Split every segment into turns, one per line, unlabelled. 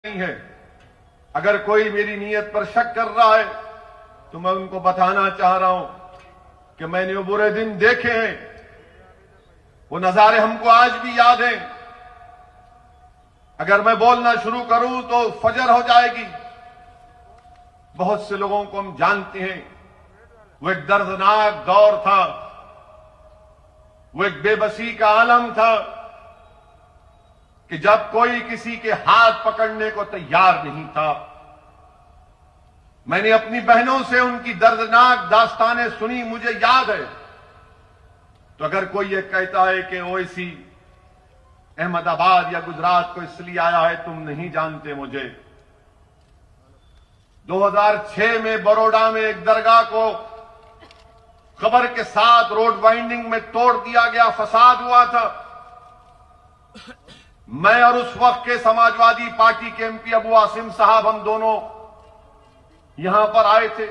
नहीं है। अगर कोई मेरी नीयत पर शक कर रहा है तो मैं उनको बताना चाह रहा हूं कि मैंने वो बुरे दिन देखे हैं, वो नजारे हमको आज भी याद हैं। अगर मैं बोलना शुरू करूं तो फजर हो जाएगी। बहुत से लोगों को हम जानते हैं, वो एक दर्दनाक दौर था, वो एक बेबसी का आलम था कि जब कोई किसी के हाथ पकड़ने को तैयार नहीं था। मैंने अपनी बहनों से उनकी दर्दनाक दास्तानें सुनी, मुझे याद है। तो अगर कोई ये कहता है कि ओवैसी अहमदाबाद या गुजरात को इसलिए आया है, तुम नहीं जानते मुझे। 2006 में बड़ौदा में एक दरगाह को खबर के साथ रोड वाइंडिंग में तोड़ दिया गया, फसाद हुआ था। मैं और उस वक्त के समाजवादी पार्टी के एमपी अबू आसिम साहब, हम दोनों यहां पर आए थे।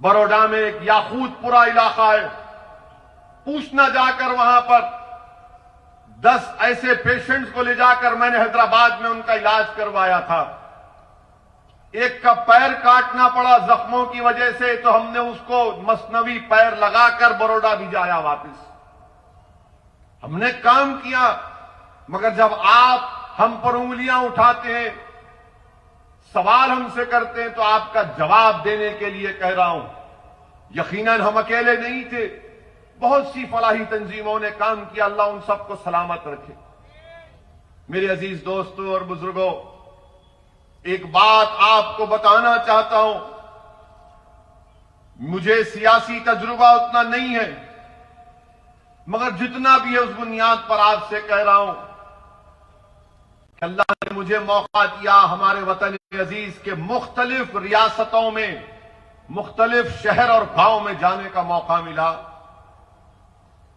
बड़ौदा में एक याकूतपुरा इलाका है, पूछना जाकर वहां पर 10 ऐसे पेशेंट्स को ले जाकर मैंने हैदराबाद में उनका इलाज करवाया था। एक का पैर काटना पड़ा जख्मों की वजह से, तो हमने उसको मसनवी पैर लगाकर बड़ौदा भिजाया वापस। हमने काम किया, मगर जब आप हम पर उंगलियां उठाते हैं, सवाल हमसे करते हैं, तो आपका जवाब देने के लिए कह रहा हूं। यकीनन हम अकेले नहीं थे, बहुत सी फलाही तंजीमों ने काम किया। अल्लाह उन सबको सलामत रखे। मेरे अजीज दोस्तों और बुजुर्गों, एक बात आपको बताना चाहता हूं। मुझे सियासी तजुर्बा उतना नहीं है, मगर जितना भी है उस बुनियाद पर आपसे कह रहा हूं कि अल्लाह ने मुझे मौका दिया हमारे वतन अजीज के मुख्तलिफ रियासतों में, मुख्तलिफ शहर और गांव में जाने का मौका मिला।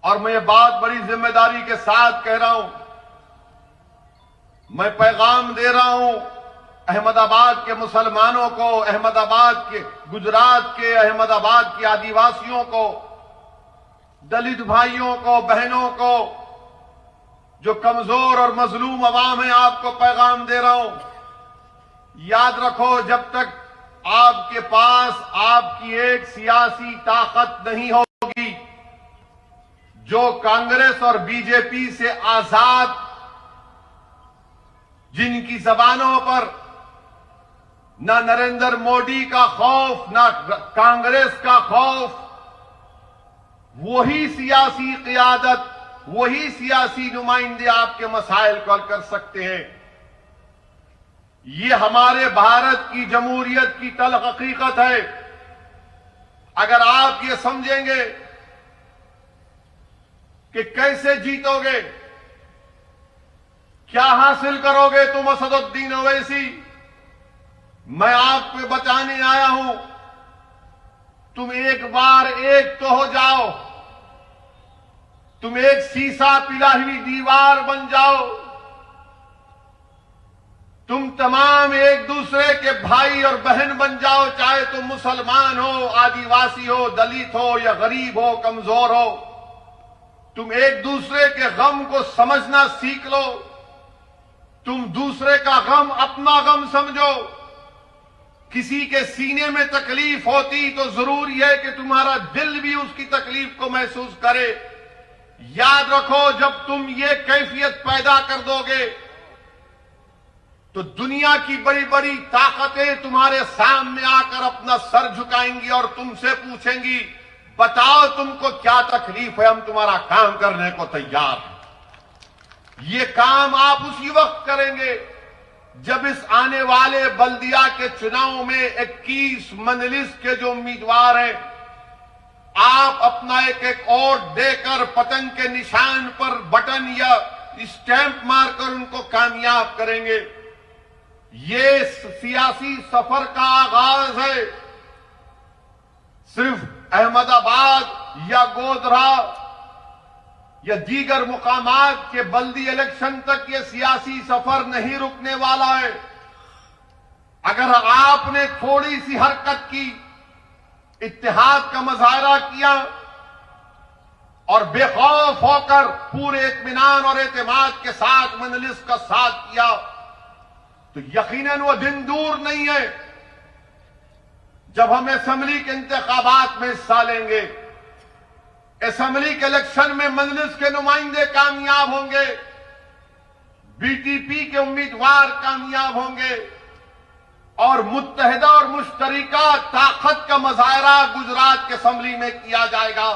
और मैं ये बात बड़ी जिम्मेदारी के साथ कह रहा हूं, मैं पैगाम दे रहा हूं अहमदाबाद के मुसलमानों को, अहमदाबाद के, गुजरात के, अहमदाबाद के आदिवासियों को, दलित भाइयों को, बहनों को, जो कमजोर और मजलूम अवाम है, आपको पैगाम दे रहा हूं। याद रखो, जब तक आपके पास आपकी एक सियासी ताकत नहीं होगी जो कांग्रेस और बीजेपी से आजाद, जिनकी जबानों पर ना नरेंद्र मोदी का खौफ, ना कांग्रेस का खौफ, वही सियासी क़ियादत, वही सियासी नुमाइंदे आपके मसाइल को हल कर सकते हैं। ये हमारे भारत की जमहूरियत की तल्ख हकीकत है। अगर आप ये समझेंगे कि कैसे जीतोगे, क्या हासिल करोगे तुम असदुद्दीन ओवैसी, मैं आपको बताने आया हूं। तुम एक बार एक तो हो जाओ, तुम एक शीशा पिला हुई दीवार बन जाओ। तुम तमाम एक दूसरे के भाई और बहन बन जाओ, चाहे तुम मुसलमान हो, आदिवासी हो, दलित हो या गरीब हो, कमजोर हो। तुम एक दूसरे के गम को समझना सीख लो। तुम दूसरे का गम अपना गम समझो। किसी के सीने में तकलीफ होती तो जरूरी है कि तुम्हारा दिल भी उसकी तकलीफ को महसूस करे। याद रखो, जब तुम ये कैफियत पैदा कर दोगे तो दुनिया की बड़ी बड़ी ताकतें तुम्हारे सामने आकर अपना सर झुकाएंगी और तुमसे पूछेंगी, बताओ तुमको क्या तकलीफ है, हम तुम्हारा काम करने को तैयार हैं। ये काम आप उसी वक्त करेंगे जब इस आने वाले बल्दिया के चुनाव में 21 मंजलिस के जो उम्मीदवार हैं, आप अपना एक एक वोट देकर पतंग के निशान पर बटन या स्टैंप मारकर उनको कामयाब करेंगे। ये सियासी सफर का आगाज है। सिर्फ अहमदाबाद या गोधरा या दीगर मुकामात के बल्दी इलेक्शन तक ये सियासी सफर नहीं रुकने वाला है। अगर आपने थोड़ी सी हरकत की, इत्तेहाद का मुजाहरा किया और बेखौफ होकर पूरे इत्मीनान और एतमाद के साथ मजलिस का साथ किया, तो यकीनन वो दिन दूर नहीं है जब हम असेंबली के इंतखाबात में हिस्सा लेंगे, असेंबली के इलेक्शन में मजलिस के नुमाइंदे कामयाब होंगे, बीटीपी के उम्मीदवार कामयाब होंगे और मुत्तहिदा और मुश्तरिका ताकत का मुजाहरा गुजरात के असेंबली में किया जाएगा।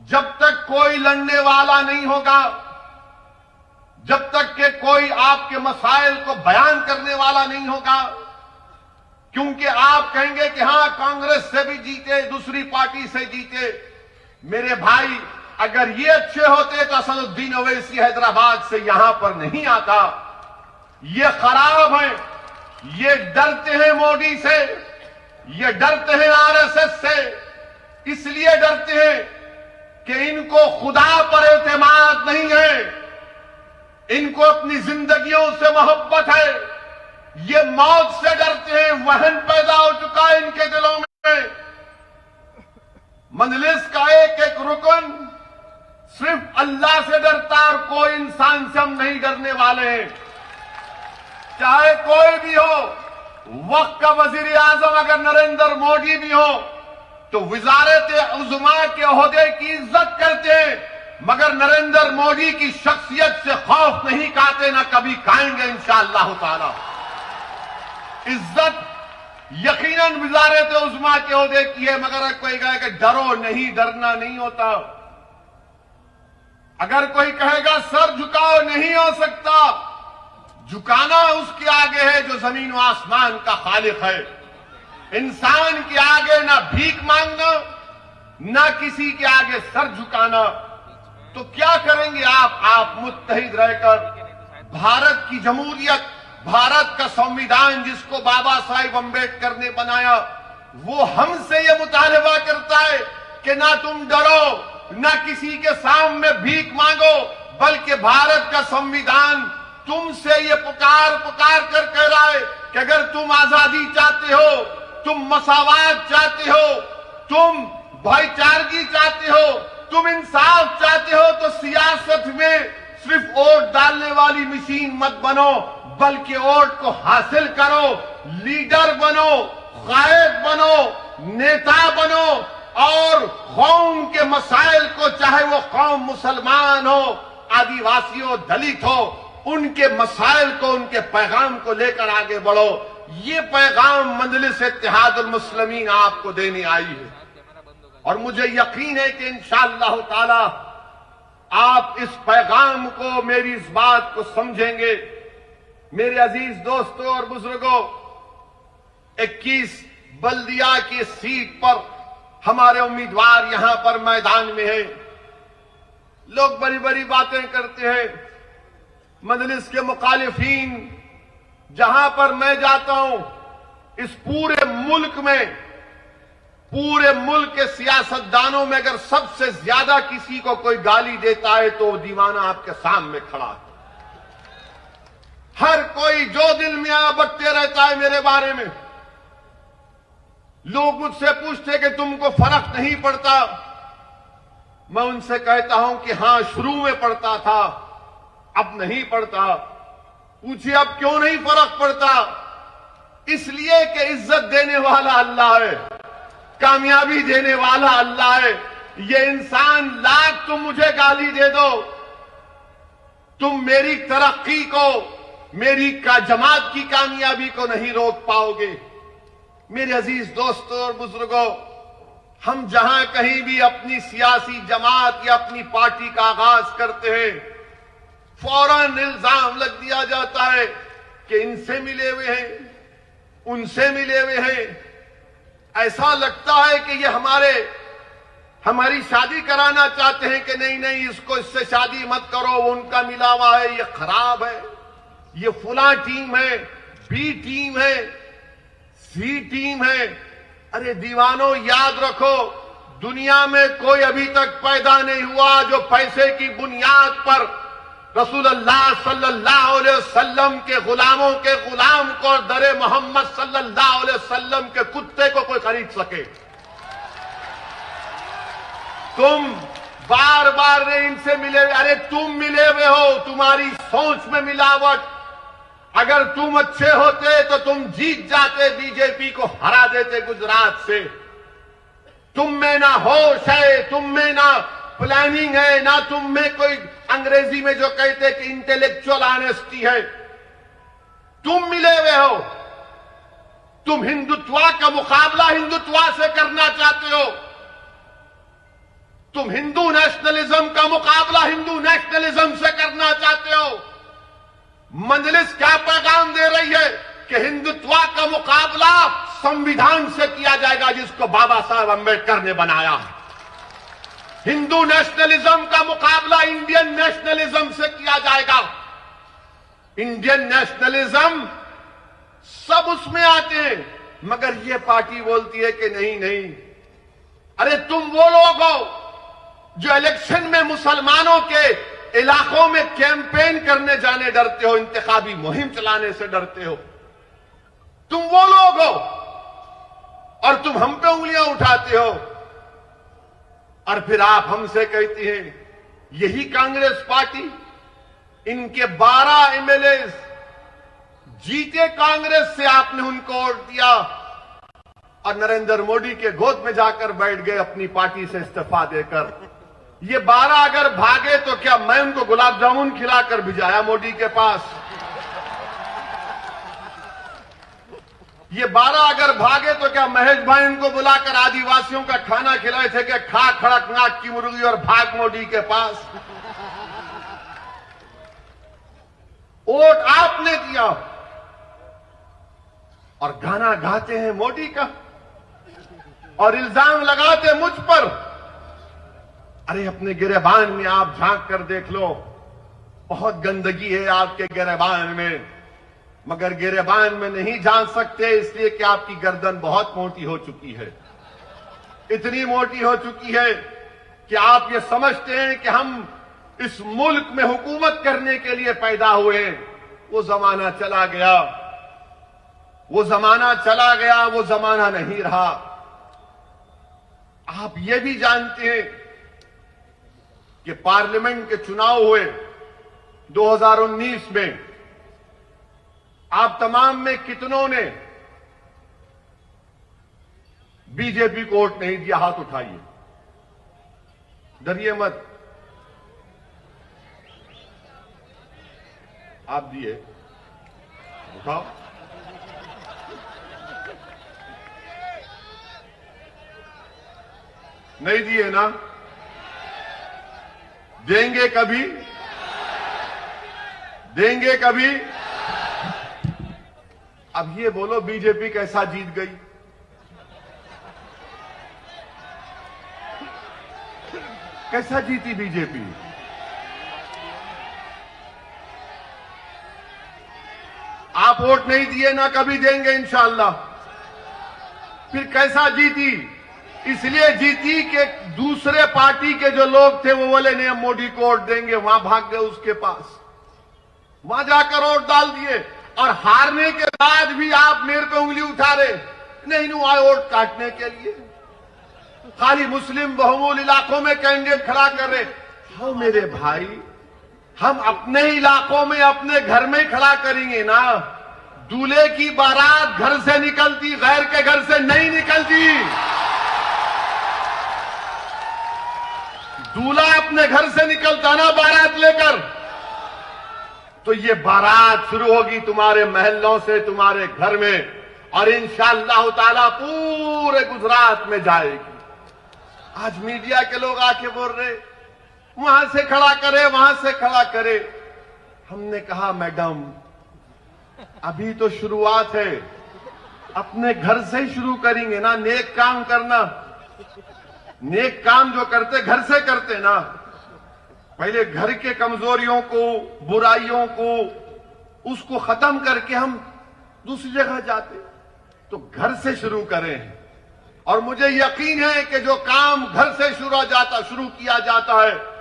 जब तक कोई लड़ने वाला नहीं होगा, जब तक के कोई आपके मसाइल को बयान करने वाला नहीं होगा, क्योंकि आप कहेंगे कि हां कांग्रेस से भी जीते, दूसरी पार्टी से जीते। मेरे भाई, अगर ये अच्छे होते तो असदुद्दीन ओवैसी हैदराबाद से यहां पर नहीं आता। ये खराब है, ये डरते हैं मोदी से, ये डरते हैं आरएसएस से, इसलिए डरते हैं कि इनको खुदा पर एतमाद नहीं है, इनको अपनी जिंदगियों से मोहब्बत है। ये मौत से डरते हैं, वहन पैदा हो चुका है इनके दिलों में। मजलिस का एक एक रुकन सिर्फ अल्लाह से डरता है और कोई इंसान से हम नहीं डरने वाले हैं, चाहे कोई भी हो। वक्त का वजीर आजम अगर नरेंद्र मोदी भी हो तो वजारत उज़्मा के ओहदे की इज्जत करते हैं, मगर नरेंद्र मोदी की शख्सियत से खौफ नहीं खाते, ना कभी खाएंगे इंशाअल्लाह ताला। इज्जत यकीनन वजारत उज़्मा के ओहदे की है, मगर कोई कहे कि डरो नहीं, डरना नहीं होता। अगर कोई कहेगा सर झुकाओ, नहीं हो सकता। झुकाना उसके आगे है जो जमीन व आसमान का खालिक है। इंसान के आगे ना भीख मांगना, ना किसी के आगे सर झुकाना। तो क्या करेंगे आप मुत्तहिद रहकर भारत की जमहूरियत, भारत का संविधान जिसको बाबा साहिब अम्बेडकर ने बनाया, वो हमसे ये मुतालबा करता है कि ना तुम डरो, ना किसी के सामने भीख मांगो, बल्कि भारत का संविधान तुमसे ये पुकार कर कह रहा है कि अगर तुम आजादी चाहते हो, तुम मसावात चाहते हो, तुम भाईचारगी चाहते हो, तुम इंसाफ चाहते हो, तो सियासत में सिर्फ वोट डालने वाली मशीन मत बनो, बल्कि वोट को हासिल करो, लीडर बनो, कायद बनो, नेता बनो और कौम के मसाइल को, चाहे वो कौम मुसलमान हो, आदिवासी हो, दलित हो, उनके मसाइल को, उनके पैगाम को लेकर आगे बढ़ो। ये पैगाम मजलिस इत्तेहादुल मुस्लिमीन आपको देने आई है और मुझे यकीन है कि इंशाअल्लाह ताला आप इस पैगाम को, मेरी इस बात को समझेंगे। मेरे अजीज दोस्तों और बुजुर्गों, 21 बल्दिया की सीट पर हमारे उम्मीदवार यहां पर मैदान में हैं। लोग बड़ी बड़ी बातें करते हैं, मजलिस के मुखालिफीन, जहां पर मैं जाता हूं इस पूरे मुल्क के सियासतदानों में अगर सबसे ज्यादा किसी को कोई गाली देता है तो वो दीवाना आपके सामने खड़ा है। हर कोई जो दिल में आया बकते रहता है मेरे बारे में। लोग मुझसे पूछते कि तुमको फर्क नहीं पड़ता। मैं उनसे कहता हूं कि हां, शुरू में पड़ता था, अब नहीं पड़ता। पूछिए अब क्यों नहीं फर्क पड़ता? इसलिए कि इज्जत देने वाला अल्लाह है, कामयाबी देने वाला अल्लाह है। ये इंसान लाख तुम मुझे गाली दे दो, तुम मेरी तरक्की को, मेरी जमात की कामयाबी को नहीं रोक पाओगे। मेरे अजीज दोस्तों और बुजुर्गों, हम जहां कहीं भी अपनी सियासी जमात या अपनी पार्टी का आगाज करते हैं, फौरन इल्जाम लग दिया जाता है कि इनसे मिले हुए हैं, उनसे मिले हुए हैं। ऐसा लगता है कि ये हमारी शादी कराना चाहते हैं कि नहीं, इसको इससे शादी मत करो, वो उनका मिला हुआ है, ये खराब है, ये फुला टीम है, बी टीम है, सी टीम है। अरे दीवानों, याद रखो, दुनिया में कोई अभी तक पैदा नहीं हुआ जो पैसे की बुनियाद पर रसूलुल्लाह सल्लल्लाहु अलैहि वसल्लम के गुलामों के गुलाम को और दरे मोहम्मद सल्लल्लाहु अलैहि वसल्लम के कुत्ते को कोई खरीद सके। तुम बार बार इनसे मिले, अरे तुम मिले हुए हो, तुम्हारी सोच में मिलावट अगर तुम अच्छे होते तो तुम जीत जाते, बीजेपी को हरा देते गुजरात से। तुम में ना होश है, तुम में ना प्लानिंग है, ना तुम में कोई अंग्रेजी में जो कहते कि इंटेलेक्चुअल ऑनेस्टी है। तुम मिले हुए हो। तुम हिंदुत्वा का मुकाबला हिंदुत्वा से करना चाहते हो। तुम हिंदू नेशनलिज्म का मुकाबला हिंदू नेशनलिज्म से करना चाहते हो। मजलिस क्या पैगाम दे रही है कि हिंदुत्वा का मुकाबला संविधान से किया जाएगा जिसको बाबा साहब अंबेडकर ने बनाया। हिंदू नेशनलिज्म का मुकाबला इंडियन नेशनलिज्म से किया जाएगा। इंडियन नेशनलिज्म सब उसमें आते हैं, मगर ये पार्टी बोलती है कि नहीं नहीं। अरे तुम वो लोग हो जो इलेक्शन में मुसलमानों के इलाकों में कैंपेन करने जाने डरते हो, इंतखाबी मुहिम चलाने से डरते हो। तुम वो लोग हो और तुम हम पे उंगलियां उठाते हो और फिर आप हमसे कहती हैं यही कांग्रेस पार्टी, इनके 12 एमएलए जीते कांग्रेस से, आपने उनको वोट दिया और नरेंद्र मोदी के गोद में जाकर बैठ गए अपनी पार्टी से इस्तीफा देकर। ये 12 अगर भागे तो क्या मैं उनको गुलाब जामुन खिलाकर भिजाया मोदी के पास? ये 12 अगर भागे तो क्या महेश भाई उनको बुलाकर आदिवासियों का खाना खिलाए थे कि खा खड़कनाथ की मुर्गी और भाग मोदी के पास? वोट आपने दिया और गाना गाते हैं मोदी का और इल्जाम लगाते मुझ पर। अरे अपने गिरेबान में आप झांक कर देख लो, बहुत गंदगी है आपके गिरेबान में, मगर गिरेबान में नहीं झांक सकते इसलिए कि आपकी गर्दन बहुत मोटी हो चुकी है। इतनी मोटी हो चुकी है कि आप ये समझते हैं कि हम इस मुल्क में हुकूमत करने के लिए पैदा हुए। वो जमाना चला गया, वो जमाना चला गया, वो जमाना नहीं रहा। आप ये भी जानते हैं कि पार्लियामेंट के चुनाव हुए 2019 में, आप तमाम में कितनों ने बीजेपी को वोट नहीं दिया? हाथ उठाइए, डरिए मत। आप दिए, उठाओ। नहीं दिए ना? देंगे कभी? देंगे कभी? अब ये बोलो बीजेपी कैसा जीत गई? कैसा जीती बीजेपी? आप वोट नहीं दिए ना, कभी देंगे इंशाअल्लाह। फिर कैसा जीती? इसलिए जीती कि दूसरे पार्टी के जो लोग थे वो बोले नहीं हम मोदी को वोट देंगे, वहां भाग गए उसके पास, वहां जाकर वोट डाल दिए। और हारने के बाद भी आप मेरे पे उंगली उठा रहे, नहीं नु आए वोट काटने के लिए, खाली मुस्लिम बहुमूल इलाकों में कैंडिडेट खड़ा कर रहे। हाँ मेरे भाई, हम अपने इलाकों में अपने घर में खड़ा करेंगे ना। दूल्हे की बारात घर से निकलती, गैर के घर से नहीं निकलती। दूल्हा अपने घर से निकलता ना बारात लेकर, तो ये बारात शुरू होगी तुम्हारे महलों से, तुम्हारे घर में, और इंशाअल्लाह ताला पूरे गुजरात में जाएगी। आज मीडिया के लोग आके बोल रहे वहां से खड़ा करे, वहां से खड़ा करे। हमने कहा मैडम अभी तो शुरुआत है, अपने घर से ही शुरू करेंगे ना। नेक काम करना, नेक काम जो करते घर से करते ना। पहले घर के कमजोरियों को, बुराइयों को, उसको खत्म करके हम दूसरी जगह जाते। तो घर से शुरू करें, और मुझे यकीन है कि जो काम घर से शुरू किया जाता है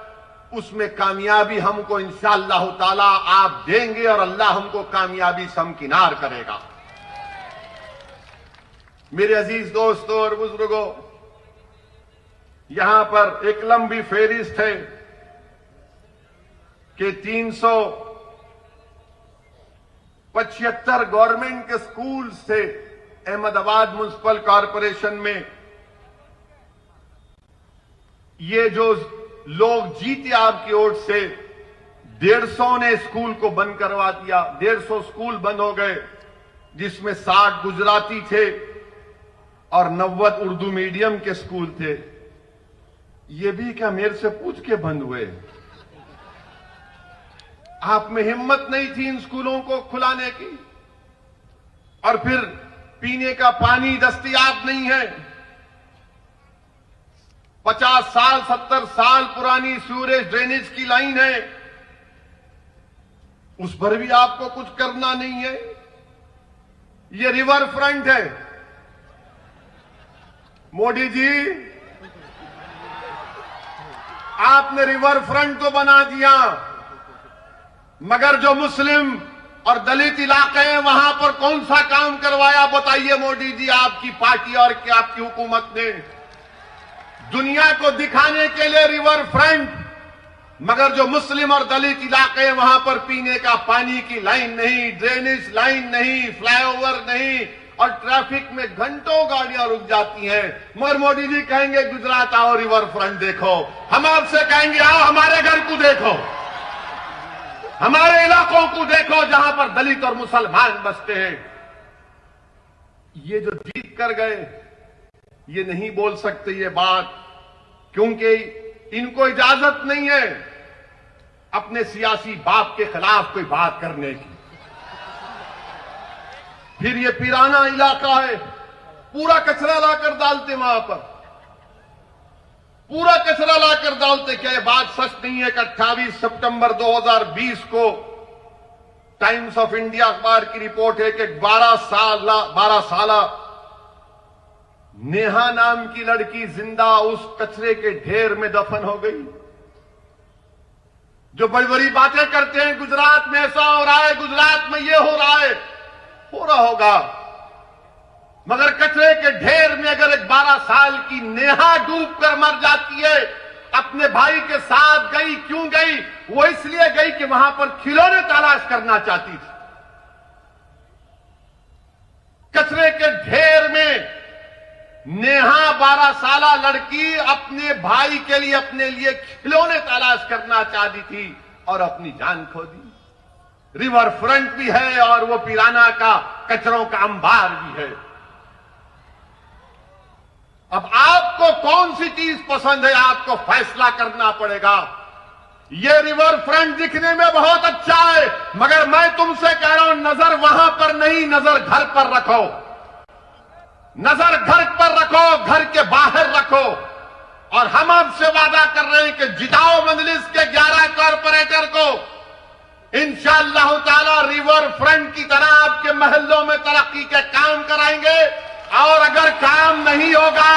उसमें कामयाबी हमको इंशाअल्लाह ताला आप देंगे और अल्लाह हमको कामयाबी से हमकिनार करेगा। मेरे अजीज दोस्तों और बुजुर्गों, यहां पर एक लंबी फेहरिस्त है कि 75 गवर्नमेंट के स्कूल से अहमदाबाद म्युनिसिपल कॉरपोरेशन में ये जो लोग जीते आपकी ओर से 150 ने स्कूल को बंद करवा दिया। 150 स्कूल बंद हो गए, जिसमें 60 गुजराती थे और 90 उर्दू मीडियम के स्कूल थे। ये भी क्या मेरे से पूछ के बंद हुए? आप में हिम्मत नहीं थी इन स्कूलों को खुलाने की। और फिर पीने का पानी दस्तयाब नहीं है। 50 साल 70 साल पुरानी सीवरेज ड्रेनेज की लाइन है, उस पर भी आपको कुछ करना नहीं है। ये रिवर फ्रंट है। मोदी जी, आपने रिवर फ्रंट तो बना दिया, मगर जो मुस्लिम और दलित इलाके हैं वहां पर कौन सा काम करवाया बताइए मोदी जी, आपकी पार्टी और क्या आपकी हुकूमत ने? दुनिया को दिखाने के लिए रिवर फ्रंट, मगर जो मुस्लिम और दलित इलाके हैं वहां पर पीने का पानी की लाइन नहीं, ड्रेनेज लाइन नहीं, फ्लाईओवर नहीं, और ट्रैफिक में घंटों गाड़ियां रुक जाती हैं। मगर मोदी जी कहेंगे गुजरात आओ रिवर फ्रंट देखो। हम आपसे कहेंगे आओ हमारे घर को देखो, हमारे इलाकों को देखो जहां पर दलित और मुसलमान बसते हैं। ये जो जीत कर गए ये नहीं बोल सकते ये बात, क्योंकि इनको इजाजत नहीं है अपने सियासी बाप के खिलाफ कोई बात करने की। फिर ये पिराना इलाका है, पूरा कचरा लाकर डालते वहां पर, पूरा कचरा लाकर डालते। क्या ये बात सच नहीं है कि 28 सितंबर 2020 को टाइम्स ऑफ इंडिया अखबार की रिपोर्ट है कि 12 साला नेहा नाम की लड़की जिंदा उस कचरे के ढेर में दफन हो गई। जो बड़ी बड़ी बातें करते हैं गुजरात में ऐसा हो रहा है, गुजरात में ये हो रहा है, हो रहा होगा, मगर कचरे के ढेर में अगर एक 12 साल की नेहा डूब कर मर जाती है, अपने भाई के साथ गई, क्यों गई? वो इसलिए गई कि वहां पर खिलौने तलाश करना चाहती थी। कचरे के ढेर में नेहा 12 साला लड़की अपने भाई के लिए, अपने लिए खिलौने तलाश करना चाहती थी और अपनी जान खो दी। रिवर फ्रंट भी है और वो पिराना का कचरों का अंबार भी है। अब आपको कौन सी चीज पसंद है, आपको फैसला करना पड़ेगा। ये रिवर फ्रंट दिखने में बहुत अच्छा है, मगर मैं तुमसे कह रहा हूं नजर वहां पर नहीं, नजर घर पर रखो। नजर घर पर रखो, घर के बाहर रखो। और हम आपसे वादा कर रहे हैं कि जिताओ मजलिस के 11 कॉरपोरेटर को, इंशाअल्लाह ताला रिवर फ्रंट की तरह आपके महल्लों में तरक्की के काम कराएंगे। और अगर काम नहीं होगा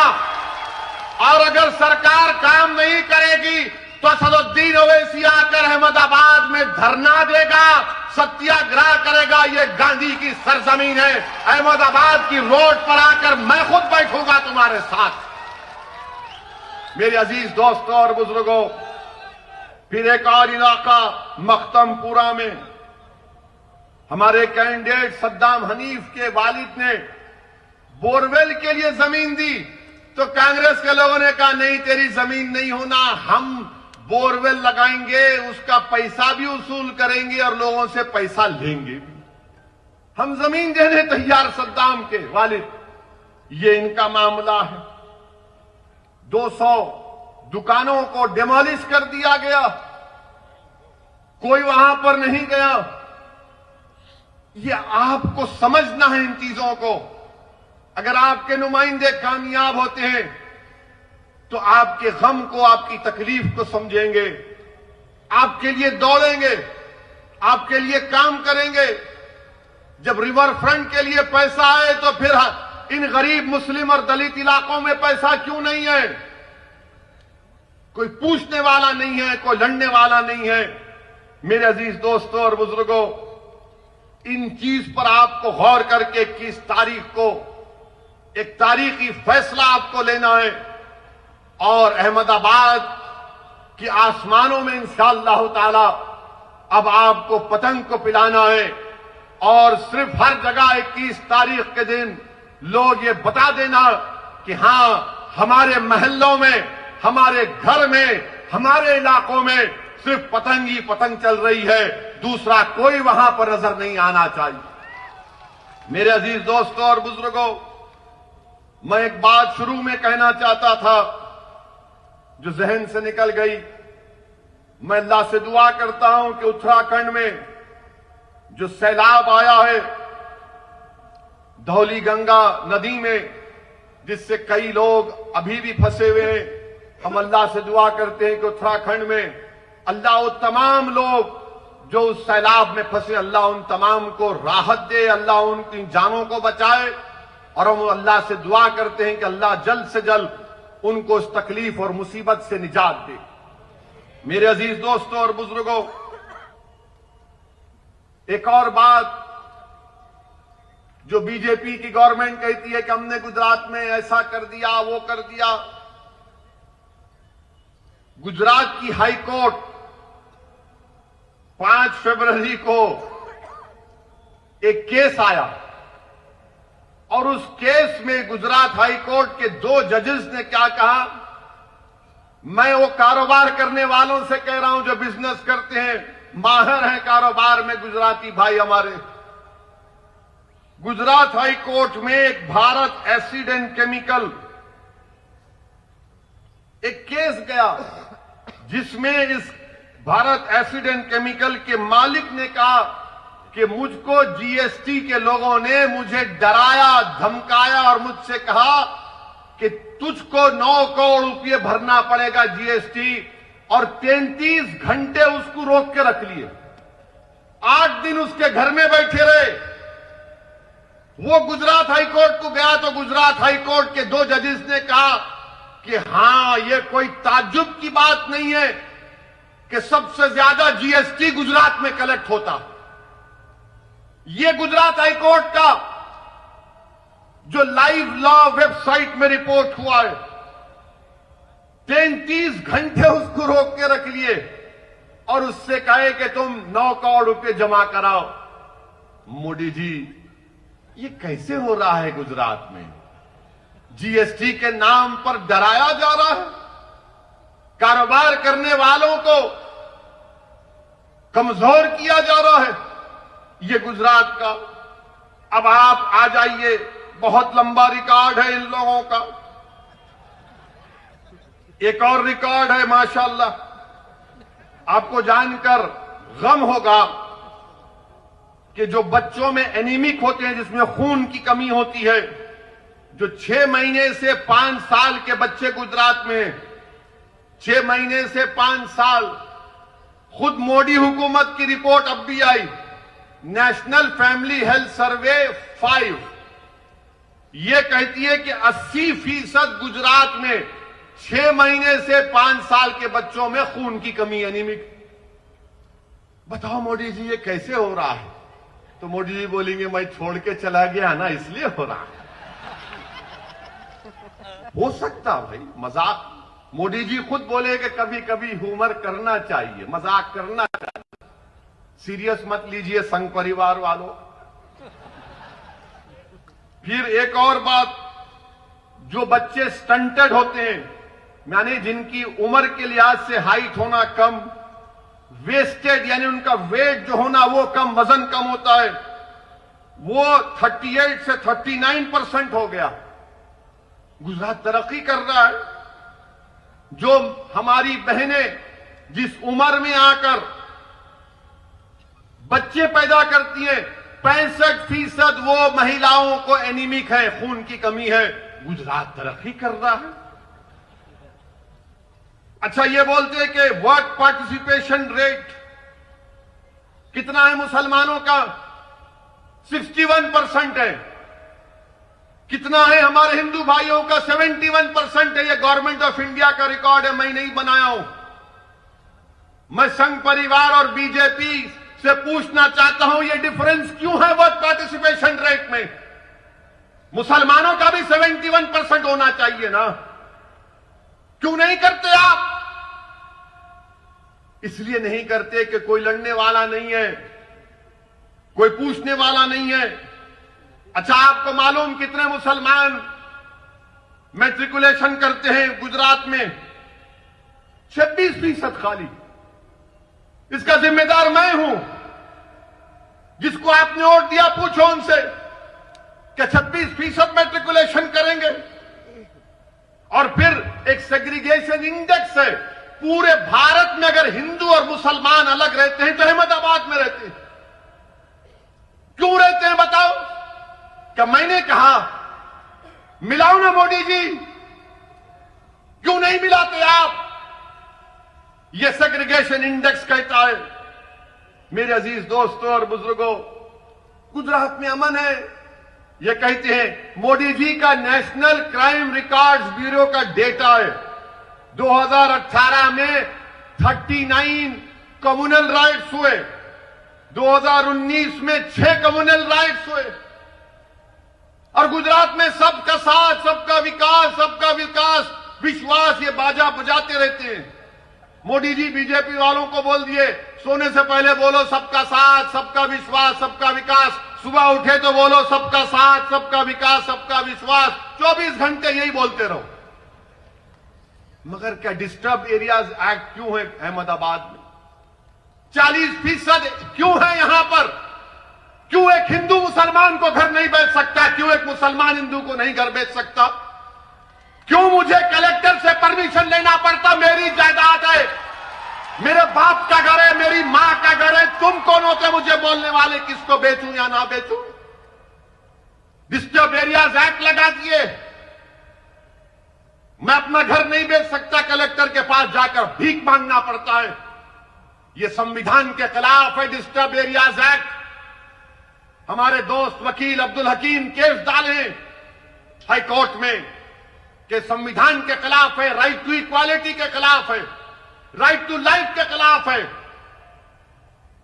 और अगर सरकार काम नहीं करेगी तो असदुद्दीन ओवैसी आकर अहमदाबाद में धरना देगा, सत्याग्रह करेगा। ये गांधी की सरजमीन है। अहमदाबाद की रोड पर आकर मैं खुद बैठूंगा तुम्हारे साथ। मेरे अजीज दोस्तों और बुजुर्गों, फिर एक और इलाका मख्तमपुरा में हमारे कैंडिडेट सद्दाम हनीफ के वालिद ने बोरवेल के लिए जमीन दी, तो कांग्रेस के लोगों ने कहा नहीं तेरी जमीन नहीं होना, हम बोरवेल लगाएंगे, उसका पैसा भी वसूल करेंगे और लोगों से पैसा लेंगे भी। हम जमीन देने तैयार सद्दाम के वालिद। ये इनका मामला है। 200 दुकानों को डिमोलिश कर दिया गया, कोई वहां पर नहीं गया। ये आपको समझना है इन चीजों को। अगर आपके नुमाइंदे कामयाब होते हैं तो आपके गम को, आपकी तकलीफ को समझेंगे, आपके लिए दौड़ेंगे, आपके लिए काम करेंगे। जब रिवर फ्रंट के लिए पैसा है तो फिर इन गरीब मुस्लिम और दलित इलाकों में पैसा क्यों नहीं है? कोई पूछने वाला नहीं है, कोई लड़ने वाला नहीं है। मेरे अजीज दोस्तों और बुजुर्गों, इन चीज पर आपको गौर करके 21 तारीख को एक तारीखी फैसला आपको लेना है और अहमदाबाद के आसमानों में इंशाअल्लाह ताला अब आपको पतंग को पिलाना है और सिर्फ हर जगह 21 तारीख के दिन लोग ये बता देना कि हां, हमारे महल्लों में, हमारे घर में, हमारे इलाकों में सिर्फ पतंग ही पतंग चल रही है, दूसरा कोई वहां पर नजर नहीं आना चाहिए। मेरे अजीज दोस्तों और बुजुर्गों, मैं एक बात शुरू में कहना चाहता था जो जहन से निकल गई। मैं अल्लाह से दुआ करता हूं कि उत्तराखंड में जो सैलाब आया है धौली गंगा नदी में, जिससे कई लोग अभी भी फंसे हुए हैं, हम अल्लाह से दुआ करते हैं कि उत्तराखंड में अल्लाह उन तमाम लोग जो उस सैलाब में फंसे, अल्लाह उन तमाम को राहत दे, अल्लाह उनकी जानों को बचाए। और हम अल्लाह से दुआ करते हैं कि अल्लाह जल्द से जल्द उनको इस तकलीफ और मुसीबत से निजात दे। मेरे अजीज दोस्तों और बुजुर्गों, एक और बात जो बीजेपी की गवर्नमेंट कहती है कि हमने गुजरात में ऐसा कर दिया, वो कर दिया। गुजरात की हाई कोर्ट 5 फरवरी को एक केस आया और उस केस में गुजरात हाई कोर्ट के 2 जजेस ने क्या कहा, मैं वो कारोबार करने वालों से कह रहा हूं जो बिजनेस करते हैं, माहिर हैं कारोबार में गुजराती भाई हमारे। गुजरात हाई कोर्ट में एक भारत एसिड एंड केमिकल एक केस गया जिसमें इस भारत एसिड एंड केमिकल के मालिक ने कहा कि मुझको जीएसटी के लोगों ने मुझे डराया, धमकाया और मुझसे कहा कि तुझको 9 करोड़ रुपए भरना पड़ेगा जीएसटी, और 33 घंटे उसको रोक के रख लिए। 8 दिन उसके घर में बैठे रहे। वो गुजरात हाई कोर्ट को गया तो गुजरात हाई कोर्ट के 2 जजेस ने कहा कि हां, ये कोई ताज्जुब की बात नहीं है कि सबसे ज्यादा जीएसटी गुजरात में कलेक्ट होता। ये गुजरात हाई कोर्ट का जो लाइव लॉ वेबसाइट में रिपोर्ट हुआ है, 33 घंटे उसको रोक के रख लिए और उससे कहे कि तुम 9 करोड़ रुपए जमा कराओ। मोदी जी, ये कैसे हो रहा है गुजरात में? जीएसटी के नाम पर डराया जा रहा है, कारोबार करने वालों को कमजोर किया जा रहा है। ये गुजरात का, अब आप आ जाइए, बहुत लंबा रिकॉर्ड है इन लोगों का। एक और रिकॉर्ड है माशाअल्लाह, आपको जानकर गम होगा कि जो बच्चों में एनीमिक होते हैं, जिसमें खून की कमी होती है, जो 6 महीने से 5 साल के बच्चे गुजरात में, 6 महीने से 5 साल, खुद मोदी हुकूमत की रिपोर्ट अब भी आई, नेशनल फैमिली हेल्थ सर्वे 5, ये कहती है कि 80% गुजरात में 6 महीने से 5 साल के बच्चों में खून की कमी, एनीमिक। बताओ मोदी जी, ये कैसे हो रहा है? तो मोदी जी बोलेंगे मैं छोड़ के चला गया ना, इसलिए हो रहा है। हो सकता भाई, मजाक। मोदी जी खुद बोले कि कभी कभी ह्यूमर करना चाहिए, मजाक करना चाहिए, सीरियस मत लीजिए संघ परिवार वालों। फिर एक और बात, जो बच्चे स्टंटेड होते हैं, यानी जिनकी उम्र के लिहाज से हाइट होना कम, वेस्टेड यानी उनका वेट जो होना वो कम, वजन कम होता है, वो 38 से 39% हो गया। गुजरात तरक्की कर रहा है। जो हमारी बहनें जिस उम्र में आकर बच्चे पैदा करती हैं, 65% वो महिलाओं को एनीमिक है, खून की कमी है। गुजरात तरक्की कर रहा है। अच्छा, ये बोलते हैं कि वर्क पार्टिसिपेशन रेट कितना है मुसलमानों का? 61% है। कितना है हमारे हिंदू भाइयों का? 71% है। ये गवर्नमेंट ऑफ इंडिया का रिकॉर्ड है, मैं नहीं बनाया हूं। मैं संघ परिवार और बीजेपी से पूछना चाहता हूं, ये डिफरेंस क्यों है वर्क पार्टिसिपेशन रेट में? मुसलमानों का भी 71% होना चाहिए ना, क्यों नहीं करते आप? इसलिए नहीं करते कि कोई लड़ने वाला नहीं है। कोई पूछने वाला नहीं है। अच्छा, आपको मालूम कितने मुसलमान मैट्रिकुलेशन करते हैं गुजरात में? 26% खाली। इसका जिम्मेदार मैं हूं। जिसको आपने वोट दिया, पूछो उनसे कि 26% मैट्रिकुलेशन करेंगे। और फिर एक सेग्रीगेशन इंडेक्स है। पूरे भारत में अगर हिंदू और मुसलमान अलग रहते हैं तो अहमदाबाद में रहते हैं। क्यों रहते हैं बताओ? क्या मैंने कहा मिलाओ ना मोदी जी? क्यों नहीं मिलाते आप? यह सेग्रीगेशन इंडेक्स कहता है। मेरे अजीज दोस्तों और बुजुर्गों, गुजरात में अमन है। यह कहते हैं, मोदी जी का नेशनल क्राइम रिकॉर्ड्स ब्यूरो का डेटा है, 2018 में 39 कम्युनल राइट्स हुए, 2019 में 6 कम्युनल राइट्स हुए। और गुजरात में सबका साथ, सबका विकास, विश्वास, ये बाजा बजाते रहते हैं। मोदी जी बीजेपी वालों को बोल दिए, सोने से पहले बोलो सबका साथ, सबका विश्वास, सबका विकास। सुबह उठे तो बोलो सबका साथ, सबका विकास, सबका विश्वास। 24 घंटे यही बोलते रहो। मगर क्या डिस्टर्ब एरियाज एक्ट क्यों है अहमदाबाद में? 40% क्यों है यहां पर? क्यों एक हिंदू मुसलमान को घर नहीं बेच सकता? क्यों एक मुसलमान हिंदू को नहीं घर बेच सकता? क्यों मुझे कलेक्टर से परमिशन लेना पड़ता? मेरी जायदाद है, मेरे बाप का घर है, मेरी मां का घर है। तुम कौन होते मुझे बोलने वाले किसको बेचूं या ना बेचूं? डिस्टर्ब एरियाज एक्ट लगा दिए। मैं अपना घर नहीं बेच सकता, कलेक्टर के पास जाकर भीख मांगना पड़ता है। यह संविधान के खिलाफ है डिस्टर्ब एरियाज एक्ट। हमारे दोस्त वकील अब्दुल हकीम केस डाले हाई कोर्ट में कि संविधान के खिलाफ है, राइट टू इक्वालिटी के खिलाफ है, राइट टू लाइफ के खिलाफ है।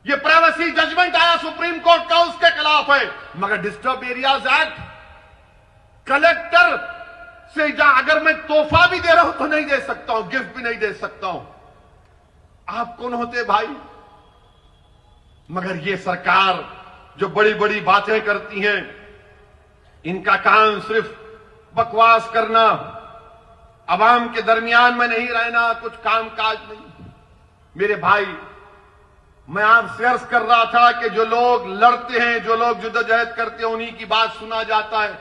यह प्राइवेसी जजमेंट आया सुप्रीम कोर्ट का, उसके खिलाफ है। मगर डिस्टर्ब एरियाज एक्ट, कलेक्टर से अगर मैं तोहफा भी दे रहा हूं तो नहीं दे सकता हूं, गिफ्ट भी नहीं दे सकता हूं। आप कौन होते भाई? मगर यह सरकार जो बड़ी बड़ी बातें करती हैं, इनका काम सिर्फ बकवास करना, अवाम के दरमियान में नहीं रहना, कुछ काम काज नहीं। मेरे भाई, मैं आपसे अर्ज कर रहा था कि जो लोग लड़ते हैं, जो लोग जद्दोजहद करते हैं, उन्हीं की बात सुना जाता है।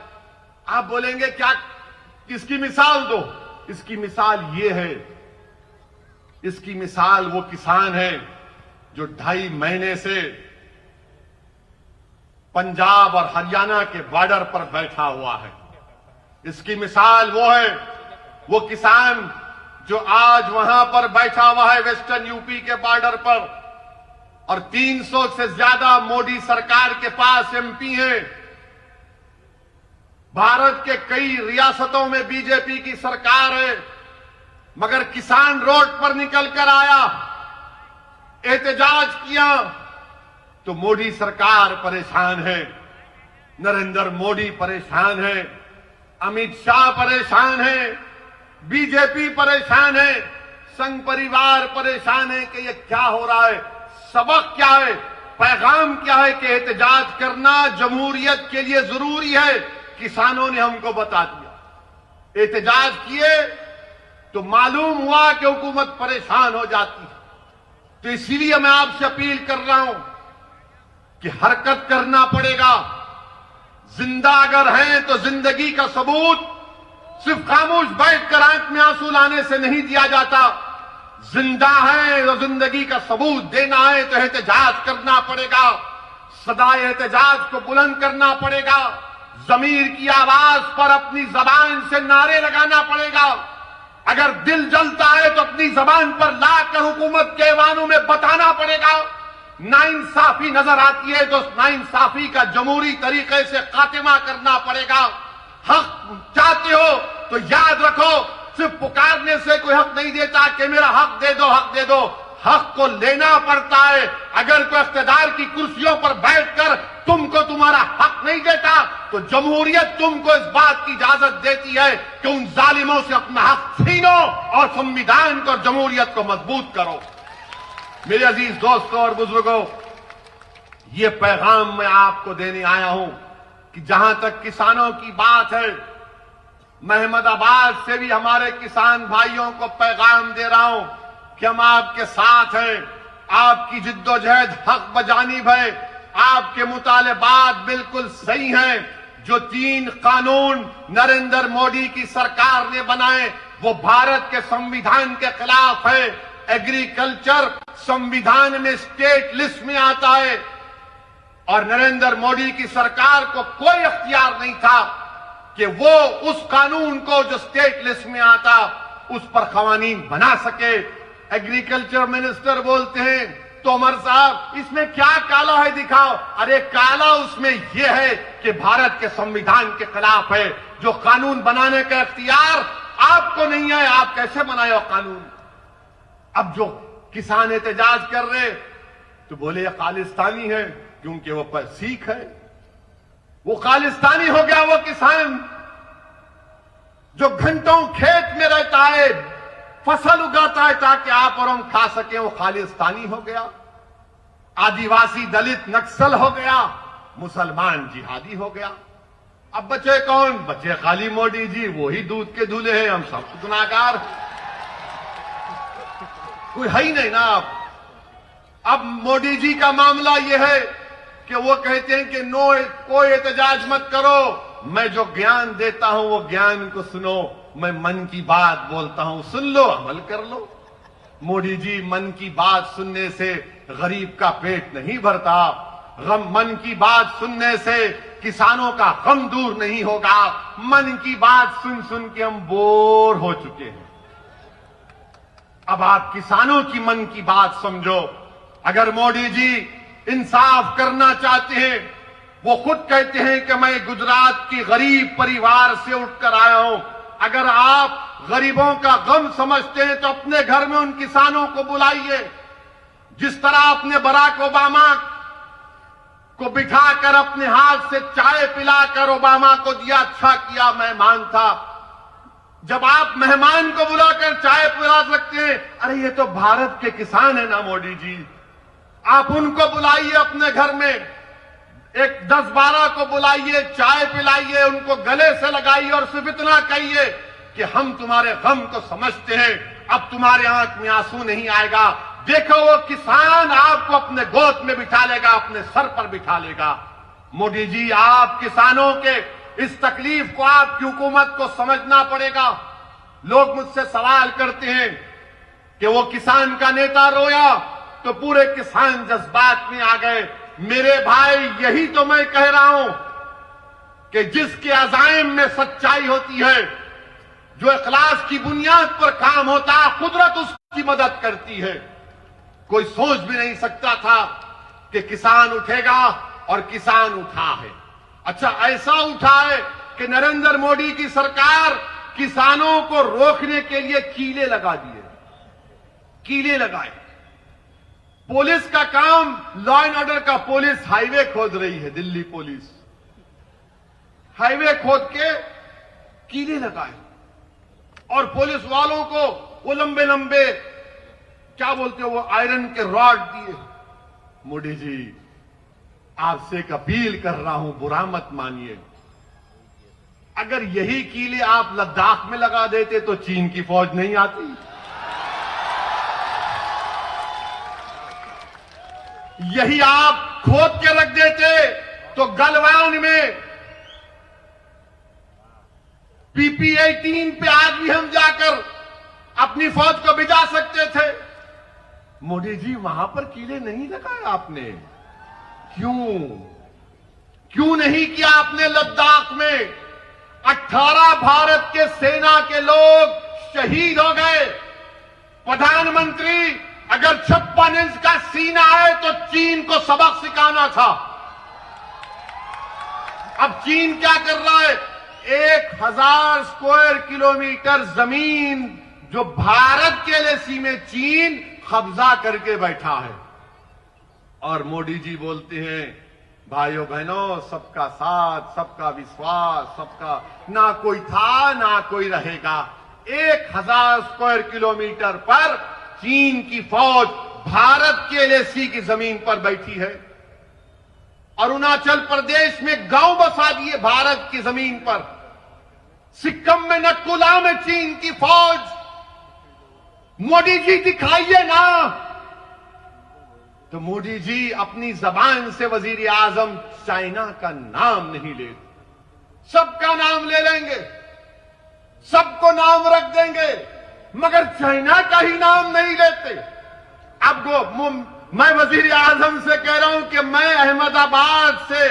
आप बोलेंगे क्या, इसकी मिसाल दो। इसकी मिसाल ये है, इसकी मिसाल वो किसान है जो 2.5 महीने से पंजाब और हरियाणा के बॉर्डर पर बैठा हुआ है। इसकी मिसाल वो है, वो किसान जो आज वहां पर बैठा हुआ है वेस्टर्न यूपी के बॉर्डर पर, और 300 से ज्यादा मोदी सरकार के पास एमपी हैं। भारत के कई रियासतों में बीजेपी की सरकार है, मगर किसान रोड पर निकलकर आया, एहतजाज किया, तो मोदी सरकार परेशान है, नरेंद्र मोदी परेशान है, अमित शाह परेशान है, बीजेपी परेशान है, संघ परिवार परेशान है कि ये क्या हो रहा है। सबक क्या है, पैगाम क्या है कि एहतजाज करना जमहूरियत के लिए जरूरी है। किसानों ने हमको बता दिया, एहतजाज किए तो मालूम हुआ कि हुकूमत परेशान हो जाती है। तो इसीलिए मैं आपसे अपील कर रहा हूं कि हरकत करना पड़ेगा। जिंदा अगर हैं तो जिंदगी का सबूत सिर्फ खामोश बैठकर आंख में आंसू लाने से नहीं दिया जाता। जिंदा है तो जिंदगी का सबूत देना है तो एहतजाज करना पड़ेगा, सदा एहतजाज को बुलंद करना पड़ेगा, जमीर की आवाज पर अपनी जबान से नारे लगाना पड़ेगा। अगर दिल जलता है तो अपनी जबान पर लाकर हुकूमत के ऐवानों में बताना पड़ेगा। नाइंसाफी नजर आती है तो नाइंसाफी का जमहूरी तरीके से खात्मा करना पड़ेगा। हक चाहते हो तो याद रखो, सिर्फ पुकारने से कोई हक नहीं देता कि मेरा हक दे दो, हक दे दो। हक को लेना पड़ता है। अगर कोई इख्तिदार की कुर्सियों पर बैठकर तुमको तुम्हारा हक नहीं देता तो जमहूरियत तुमको इस बात की इजाजत देती है कि उन जालिमों से अपना हक छीनो और संविधान को और जमहूरियत को मजबूत करो। मेरे अजीज दोस्तों और बुजुर्गों, ये पैगाम मैं आपको देने आया हूं कि जहां तक किसानों की बात है, मैं अहमदाबाद से भी हमारे किसान भाइयों को पैगाम दे रहा हूं कि हम आपके साथ हैं। आपकी जिद्दोजहद हक बजानिब है, आपके मुतालबात बिल्कुल सही हैं। जो 3 कानून नरेंद्र मोदी की सरकार ने बनाए वो भारत के संविधान के खिलाफ है। एग्रीकल्चर संविधान में स्टेट लिस्ट में आता है और नरेंद्र मोदी की सरकार को कोई अख्तियार नहीं था कि वो उस कानून को जो स्टेट लिस्ट में आता उस पर कवानीन बना सके। एग्रीकल्चर मिनिस्टर बोलते हैं तोमर साहब इसमें क्या काला है दिखाओ। अरे काला उसमें यह है कि भारत के संविधान के खिलाफ है। जो कानून बनाने का इख्तियार आपको नहीं है, आप कैसे बनाए हो कानून। अब जो किसान एहतजाज कर रहे तो बोले ये खालिस्तानी है क्योंकि वो पर सिख है। वो खालिस्तानी हो गया वो किसान जो घंटों खेत में रहता है, फसल उगाता है ताकि आप और हम खा सके, वो खालिस्तानी हो गया। आदिवासी दलित नक्सल हो गया, मुसलमान जिहादी हो गया। अब बचे कौन? बचे खाली मोदी जी, वो ही दूध के धुले हैं, हम सब गुनाहगार। कोई है ही नहीं ना। अब मोदी जी का मामला यह है कि वो कहते हैं कि नो, कोई एहतजाज मत करो, मैं जो ज्ञान देता हूं वो ज्ञान को सुनो। मैं मन की बात बोलता हूं, सुन लो, अमल कर लो। मोदी जी, मन की बात सुनने से गरीब का पेट नहीं भरता। मन की बात सुनने से किसानों का गम दूर नहीं होगा। मन की बात सुन सुन के हम बोर हो चुके हैं। अब आप किसानों की मन की बात समझो। अगर मोदी जी इंसाफ करना चाहते हैं, वो खुद कहते हैं कि मैं गुजरात की गरीब परिवार से उठकर आया हूं। अगर आप गरीबों का गम समझते हैं तो अपने घर में उन किसानों को बुलाइए। जिस तरह आपने बराक ओबामा को बिठाकर अपने हाथ से चाय पिलाकर ओबामा को दिया, अच्छा किया, मेहमान था। जब आप मेहमान को बुलाकर चाय पिला सकते हैं, अरे ये तो भारत के किसान है ना मोदी जी। आप उनको बुलाइए अपने घर में, एक 10-12 को बुलाइए, चाय पिलाइए, उनको गले से लगाइए और सिर्फ इतना कहिए कि हम तुम्हारे गम को समझते हैं, अब तुम्हारे आंख में आंसू नहीं आएगा। देखो वो किसान आपको अपने गोद में बिठा लेगा, अपने सर पर बिठा लेगा। मोदी जी, आप किसानों के इस तकलीफ को आपकी हुकूमत को समझना पड़ेगा। लोग मुझसे सवाल करते हैं कि वो किसान का नेता रोया तो पूरे किसान जज्बात में आ गए। मेरे भाई, यही तो मैं कह रहा हूं कि जिसके अज़ाइम में सच्चाई होती है, जो इखलास की बुनियाद पर काम होता है, कुदरत उसकी मदद करती है। कोई सोच भी नहीं सकता था कि किसान उठेगा और किसान उठा है। अच्छा, ऐसा उठा है कि नरेंद्र मोदी की सरकार किसानों को रोकने के लिए कीले लगा दिए, कीले लगाए। पुलिस का काम, लॉ एंड ऑर्डर का, पुलिस हाईवे खोद रही है, दिल्ली पुलिस हाईवे खोद के कीले लगाए और पुलिस वालों को वो लंबे लंबे क्या बोलते हो, वो आयरन के रॉड दिए। मोदी जी, आपसे एक अपील कर रहा हूं, बुरा मत मानिए। अगर यही कीले आप लद्दाख में लगा देते तो चीन की फौज नहीं आती। यही आप खोद के रख देते तो गलवान में PP-18 पे आज भी हम जाकर अपनी फौज को भिजा सकते थे। मोदी जी, वहां पर कीले नहीं लगाए आपने। क्यों नहीं किया आपने? लद्दाख में 18 भारत के सेना के लोग शहीद हो गए। प्रधानमंत्री, अगर 56 इंच का सीना है तो चीन को सबक सिखाना था। अब चीन क्या कर रहा है? 1000 स्क्वायर किलोमीटर जमीन जो भारत के एलएसी में चीन कब्जा करके बैठा है। और मोदी जी बोलते हैं, भाइयों बहनों, सबका साथ, सबका विश्वास, सबका, ना कोई था ना कोई रहेगा। 1000 स्क्वायर किलोमीटर पर चीन की फौज भारत के एलएसी की जमीन पर बैठी है। अरुणाचल प्रदेश में गांव बसा दिए भारत की जमीन पर। सिक्किम में नटकुला में चीन की फौज। मोदी जी दिखाइए ना। तो मोदी जी अपनी जबान से वजीर आजम चाइना का नाम नहीं ले, सबका नाम ले लेंगे, सबको नाम रख देंगे, मगर चाइना का ही नाम नहीं लेते। अब वो मैं वजीर आजम से कह रहा हूं कि मैं अहमदाबाद से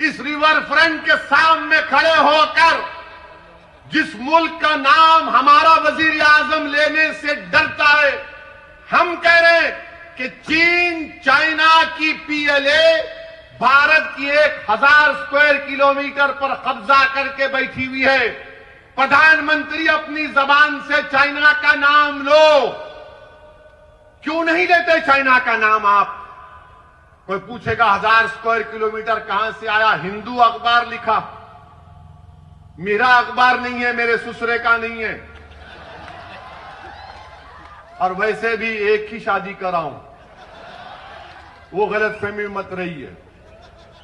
इस रिवर फ्रंट के सामने खड़े होकर जिस मुल्क का नाम हमारा वजीर आजम लेने से डरता है, हम कह रहे हैं कि चीन चाइना की पीएलए भारत की 1000 स्क्वायर किलोमीटर पर कब्जा करके बैठी हुई है। प्रधानमंत्री अपनी जबान से चाइना का नाम लो। क्यों नहीं लेते चाइना का नाम आप? कोई पूछेगा 1000 स्क्वायर किलोमीटर कहां से आया? हिंदू अखबार लिखा, मेरा अखबार नहीं है, मेरे ससुरे का नहीं है। और वैसे भी एक ही शादी कर रहा हूं, वो गलतफहमी मत रही है।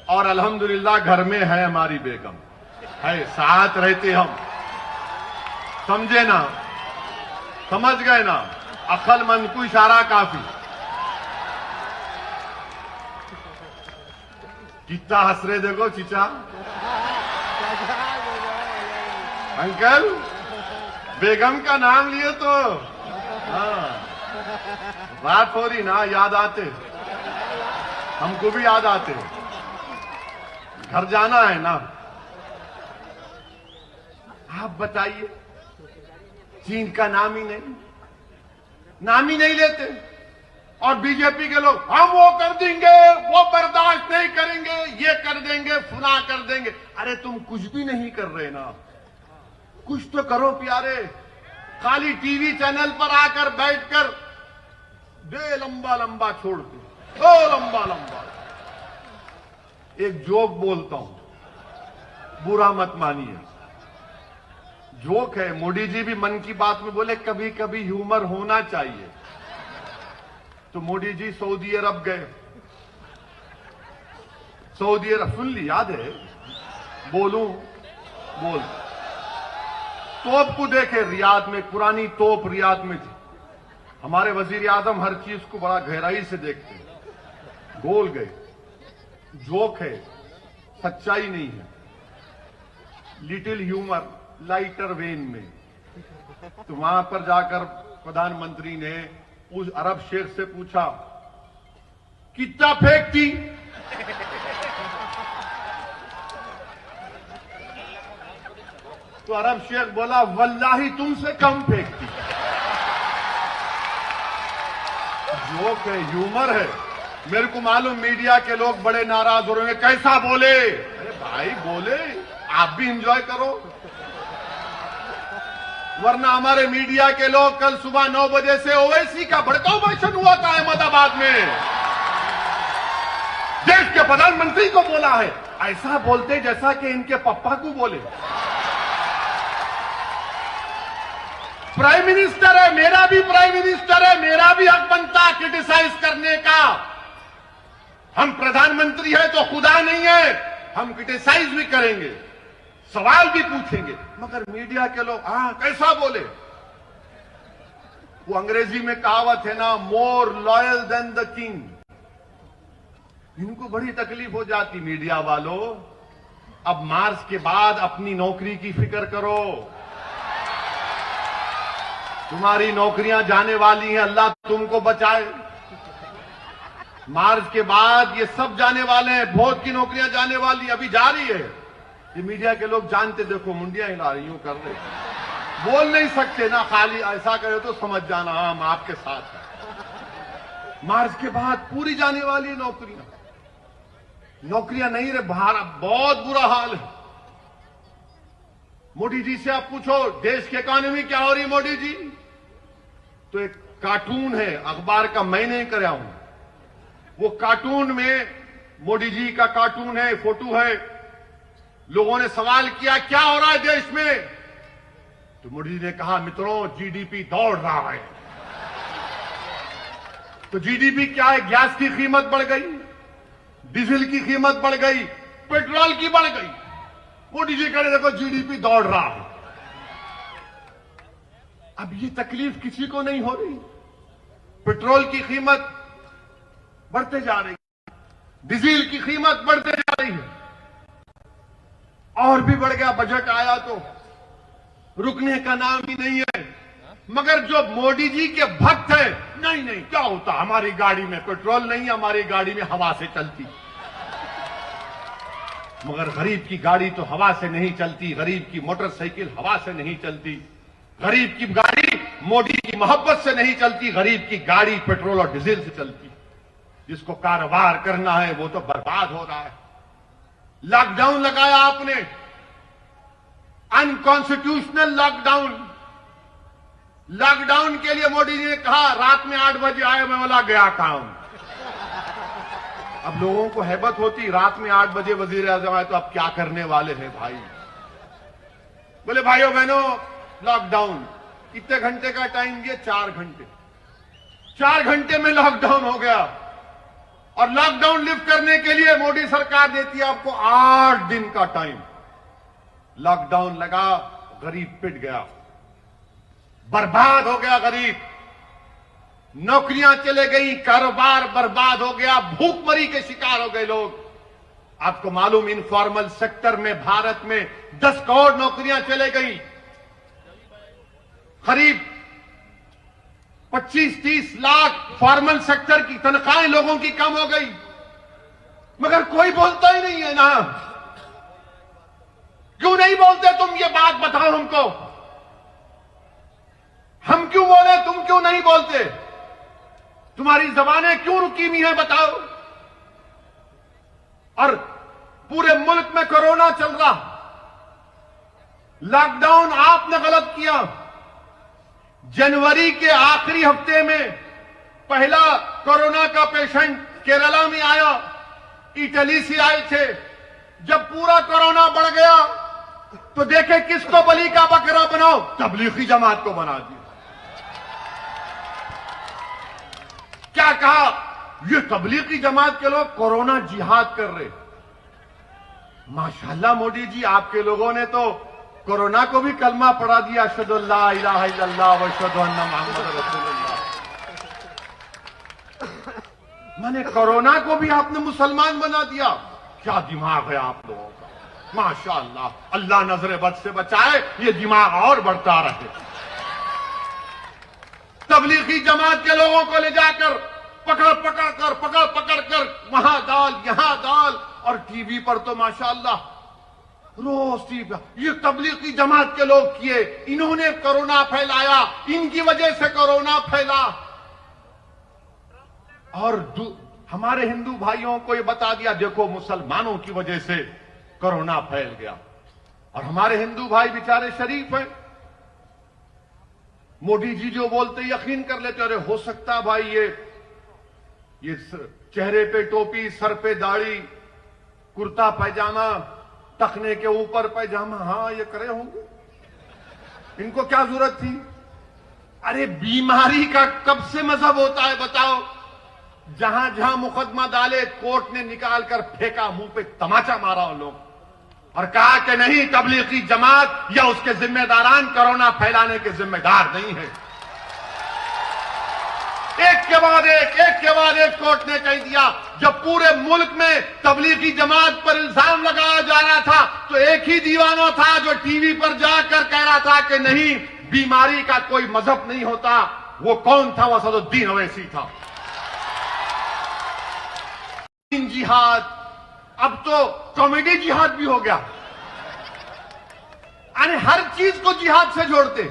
और अल्हम्दुलिल्लाह घर में है हमारी बेगम, है, साथ रहते हम। समझे ना? समझ गए ना? अक्लमंद को इशारा काफी। कितना हंस रहे देखो चीचा। अंकल बेगम का नाम लिए तो हाँ, बात हो रही ना, याद आते, हमको भी याद आते। घर जाना है ना। आप बताइए, चीन का नाम ही नहीं लेते। और बीजेपी के लोग हम वो कर देंगे, वो बर्दाश्त नहीं करेंगे, ये कर देंगे, फुला कर देंगे। अरे तुम कुछ भी नहीं कर रहे ना, कुछ तो करो प्यारे। खाली टीवी चैनल पर आकर बैठकर दे लंबा लंबा छोड़ दो, लंबा लंबा। एक जोक बोलता हूं, बुरा मत मानिए, जोक है। मोदी जी भी मन की बात में बोले कभी कभी ह्यूमर होना चाहिए। तो मोदी जी सऊदी अरब गए। सऊदी अरब सुन ली, याद है? बोलूं? बोल। तोप को देखे रियाद में, पुरानी तोप रियाद में थी। हमारे वजीर आजम हर चीज को बड़ा गहराई से देखते हैं। गोल गए। जोक है, सच्चाई नहीं है, लिटिल ह्यूमर, लाइटर वेन में। तो वहां पर जाकर प्रधानमंत्री ने उस अरब शेख से पूछा कितना फेंकती? तो अरब शेख बोला वल्लाही तुमसे कम फेंकती। जोक है, ह्यूमर है। मेरे को मालूम मीडिया के लोग बड़े नाराज हो रहे हैं, कैसा बोले? अरे भाई बोले, आप भी एंजॉय करो। वरना हमारे मीडिया के लोग कल सुबह 9 बजे से ओवैसी का भड़काऊ भाषण हुआ था अहमदाबाद में। देश के प्रधानमंत्री को बोला है, ऐसा बोलते जैसा कि इनके पप्पा को बोले। प्राइम मिनिस्टर है, मेरा भी प्राइम मिनिस्टर है, मेरा भी हक बनता क्रिटिसाइज करने का। हम प्रधानमंत्री है तो खुदा नहीं है, हम क्रिटिसाइज भी करेंगे, सवाल भी पूछेंगे। मगर मीडिया के लोग कैसा बोले? वो अंग्रेजी में कहावत है ना, more loyal than the king. इनको बड़ी तकलीफ हो जाती मीडिया वालों। अब मार्च के बाद अपनी नौकरी की फिक्र करो। तुम्हारी नौकरियां जाने वाली हैं, अल्लाह तुमको बचाए। मार्च के बाद ये सब जाने वाले हैं, बहुत की नौकरियां जाने वाली, अभी जा रही है। ये मीडिया के लोग जानते, देखो मुंडियां हिला रही, यूं कर रहे, बोल नहीं सकते ना, खाली ऐसा करे तो समझ जाना हम आपके साथ है। मार्च के बाद पूरी जाने वाली है नौकरियां। नौकरियां नहीं रहे, भारत बहुत बुरा हाल है। मोदी जी से आप पूछो देश की इकोनॉमी क्या हो रही मोदी जी? तो एक कार्टून है अखबार का, मैं नहीं कराया हूं। वो कार्टून में मोदी जी का कार्टून है, फोटो है। लोगों ने सवाल किया क्या हो रहा है देश में? तो मोदी जी ने कहा मित्रों जीडीपी दौड़ रहा है। तो जीडीपी क्या है? गैस की कीमत बढ़ गई, डीजल की कीमत बढ़ गई, पेट्रोल की बढ़ गई। मोदी जी कह रहे देखो जीडीपी दौड़ रहा है। अब ये तकलीफ किसी को नहीं हो रही। पेट्रोल की कीमत बढ़ते जा रही, डीजल की कीमत बढ़ते जा रही है, और भी बढ़ गया। बजट आया तो रुकने का नाम ही नहीं है। मगर जो मोदी जी के भक्त हैं, नहीं नहीं क्या होता, हमारी गाड़ी में पेट्रोल नहीं, हमारी गाड़ी में हवा से चलती। मगर गरीब की गाड़ी तो हवा से नहीं चलती, गरीब की मोटरसाइकिल हवा से नहीं चलती, गरीब की गाड़ी मोदी की मोहब्बत से नहीं चलती, गरीब की गाड़ी पेट्रोल और डीजल से चलती। जिसको कारोबार करना है वो तो बर्बाद हो रहा है। लॉकडाउन लगाया आपने, अनकॉन्स्टिट्यूशनल लॉकडाउन। लॉकडाउन के लिए मोदी जी ने कहा रात में 8 बजे आए, मैं बोला गया काम। अब लोगों को हैबत होती, रात में 8 बजे वजीर आजम आए तो अब क्या करने वाले हैं भाई। बोले भाइयों बहनों लॉकडाउन, कितने घंटे का टाइम दिया? 4 घंटे। 4 घंटे में लॉकडाउन हो गया। और लॉकडाउन लिफ्ट करने के लिए मोदी सरकार देती है आपको 8 दिन का टाइम। लॉकडाउन लगा, गरीब पिट गया, बर्बाद हो गया गरीब, नौकरियां चले गई, कारोबार बर्बाद हो गया, भूखमरी के शिकार हो गए लोग। आपको मालूम इनफॉर्मल सेक्टर में भारत में 10 करोड़ नौकरियां चले गई, करीब 25-30 लाख फॉर्मल सेक्टर की तनख्वाहें लोगों की कम हो गई। मगर कोई बोलता ही नहीं है ना। क्यों नहीं बोलते तुम? ये बात बताओ हमको। हम क्यों बोले, तुम क्यों नहीं बोलते? तुम्हारी जबानें क्यों रुकी हुई हैं बताओ? और पूरे मुल्क में कोरोना चल रहा, लॉकडाउन आपने गलत किया। जनवरी के आखिरी हफ्ते में पहला कोरोना का पेशेंट केरला में आया, इटली से आए थे। जब पूरा कोरोना बढ़ गया तो देखे किसको बलि का बकरा बनाओ, तबलीगी जमात को बना दिया। क्या कहा? ये तबलीगी जमात के लोग कोरोना जिहाद कर रहे। माशाल्लाह मोदी जी, आपके लोगों ने तो कोरोना को भी कलमा पढ़ा दिया, अशहदु अल्ला इलाहा इल्लल्लाह व अशहदु अन्ना मुहम्मद रसूलुल्लाह। माने कोरोना को भी आपने मुसलमान बना दिया। क्या दिमाग है आप लोगों का, माशाल्लाह। अल्लाह नजर बद से बचाए, ये दिमाग और बढ़ता रहे। तबलीगी जमात के लोगों को ले जाकर पकड़ पकड़ कर वहां डाल, यहां डाल, और टीवी पर तो माशाल्लाह रोज टीवी। ये तबलीगी जमात के लोग किए, इन्होंने कोरोना फैलाया, इनकी वजह से कोरोना फैला। और हमारे हिंदू भाइयों को ये बता दिया देखो मुसलमानों की वजह से कोरोना फैल गया। और हमारे हिंदू भाई बेचारे शरीफ हैं, मोदी जी जो बोलते यकीन कर लेते। अरे हो सकता भाई ये चेहरे पे टोपी, सर पे दाढ़ी, कुर्ता पैजामा, टखने के ऊपर पैजामा, हाँ ये करे होंगे, इनको क्या जरूरत थी? अरे बीमारी का कब से मजहब होता है बताओ? जहां जहां मुकदमा डाले कोर्ट ने निकाल कर फेंका, मुंह पे तमाचा मारा उन लोग और कहा कि नहीं, तबलीगी जमात या उसके जिम्मेदारान कोरोना फैलाने के जिम्मेदार नहीं है। एक के बाद एक कोर्ट ने कह दिया। जब पूरे मुल्क में तबलीगी जमात पर इल्जाम लगाया जा रहा था तो एक ही दीवाना था जो टीवी पर जाकर कह रहा था कि नहीं, बीमारी का कोई मजहब नहीं होता। वो कौन था? वो असदुद्दीन ओवैसी था। जिहाद, अब तो कॉमेडी जिहाद भी हो गया। यानी हर चीज को जिहाद से जोड़ते।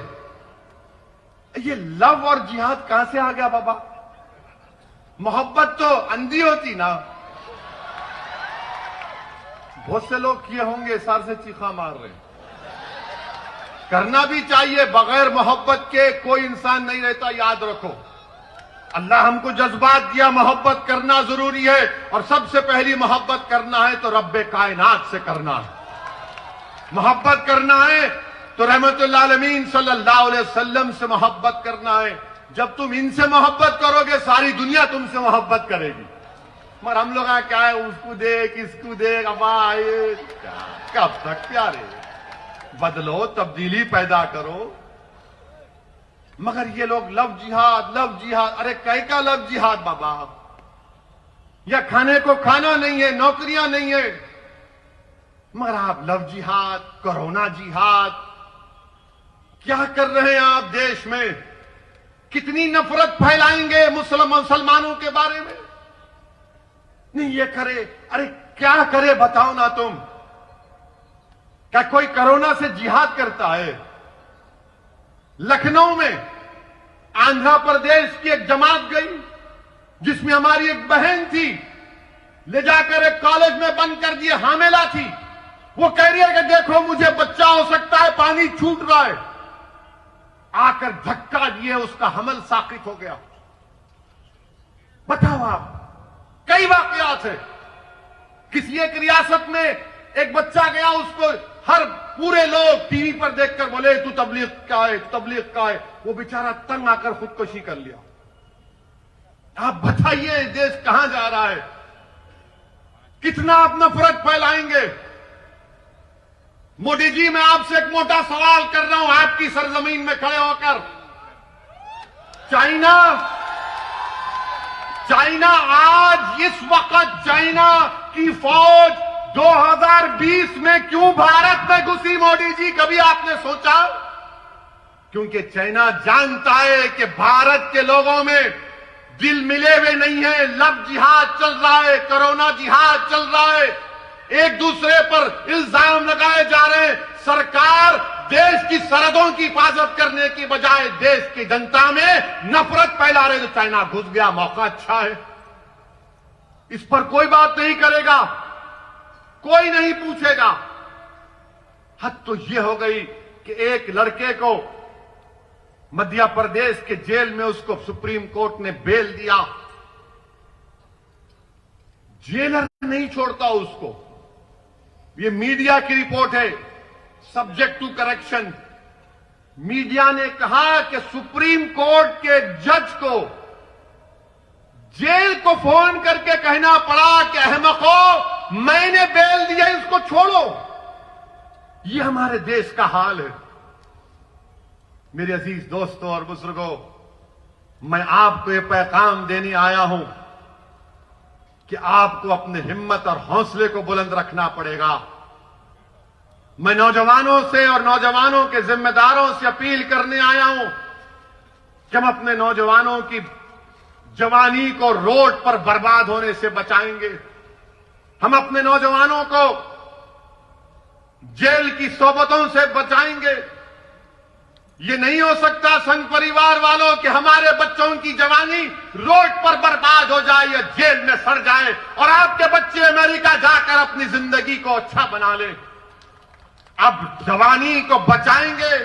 ये लव और जिहाद कहां से आ गया बाबा? मोहब्बत तो अंधी होती ना। बहुत से लोग किए होंगे, सर से चीखा मार रहे। करना भी चाहिए, बगैर मोहब्बत के कोई इंसान नहीं रहता, याद रखो। अल्लाह हमको जज्बात दिया, मोहब्बत करना जरूरी है। और सबसे पहली मोहब्बत करना है तो रब्बे कायनात से करना है। मोहब्बत करना है तो रहमतुल आलमीन सल्लल्लाहु अलैहि वसल्लम से मोहब्बत करना है। जब तुम इनसे मोहब्बत करोगे सारी दुनिया तुमसे मोहब्बत करेगी। मगर हम लोग क्या है, उसको देख इसको देख, अबा ये कब तक प्यारे, बदलो, तब्दीली पैदा करो। मगर ये लोग लव जिहाद, लव जिहाद, अरे कई का लव जिहाद बाबा, या खाने को खाना नहीं है, नौकरियां नहीं है, मगर आप लव जिहाद, कोरोना जिहाद, क्या कर रहे हैं आप देश में? कितनी नफरत फैलाएंगे मुसलमानों के बारे में? नहीं ये करे, अरे क्या करे बताओ ना तुम? क्या कोई कोरोना से जिहाद करता है? लखनऊ में आंध्र प्रदेश की एक जमात गई जिसमें हमारी एक बहन थी, ले जाकर एक कॉलेज में बंद कर दिए, हामिला थी। वो कह रही है कि देखो मुझे बच्चा हो सकता है, पानी छूट रहा है। आकर धक्का दिए, उसका हमल साकित हो गया। बताओ आप, कई वाकयात है। किसी एक रियासत में एक बच्चा गया, उसको हर पूरे लोग टीवी पर देखकर बोले तू तबलीग का है, तबलीग का है। वो बेचारा तंग आकर खुदकुशी कर लिया। आप बताइए देश कहां जा रहा है? कितना आप नफरत फैलाएंगे? मोदी जी, मैं आपसे एक मोटा सवाल कर रहा हूं, आपकी सरजमीन में खड़े होकर। चाइना आज इस वक्त चाइना की फौज 2020 में क्यों भारत में घुसी? मोदी जी, कभी आपने सोचा? क्योंकि चाइना जानता है कि भारत के लोगों में दिल मिले हुए नहीं है। लव जिहाद चल रहा है, कोरोना जिहाद चल रहा है, एक दूसरे पर इल्जाम लगाए जा रहे हैं। सरकार देश की सरहदों की हिफाजत करने की बजाय देश की जनता में नफरत फैला रहे। तो चाइना घुस गया, मौका अच्छा है। इस पर कोई बात नहीं करेगा, कोई नहीं पूछेगा। हद तो यह हो गई कि एक लड़के को मध्य प्रदेश के जेल में उसको सुप्रीम कोर्ट ने बेल दिया। जेलर नहीं छोड़ता उसको। ये मीडिया की रिपोर्ट है, सब्जेक्ट टू करेक्शन। मीडिया ने कहा कि सुप्रीम कोर्ट के जज को जेल को फोन करके कहना पड़ा कि अहमको, मैंने बेल दिया, इसको छोड़ो। ये हमारे देश का हाल है। मेरे अजीज दोस्तों और बुजुर्गों, मैं आपको ये पैगाम देने आया हूं कि आपको अपने हिम्मत और हौसले को बुलंद रखना पड़ेगा। मैं नौजवानों से और नौजवानों के जिम्मेदारों से अपील करने आया हूं कि हम अपने नौजवानों की जवानी को रोड पर बर्बाद होने से बचाएंगे। हम अपने नौजवानों को जेल की सोबतों से बचाएंगे। ये नहीं हो सकता संघ परिवार वालों कि हमारे बच्चों की जवानी रोड पर बर्बाद हो जाए या जेल में सड़ जाए और आपके बच्चे अमेरिका जाकर अपनी जिंदगी को अच्छा बना लें। अब जवानी को बचाएंगे,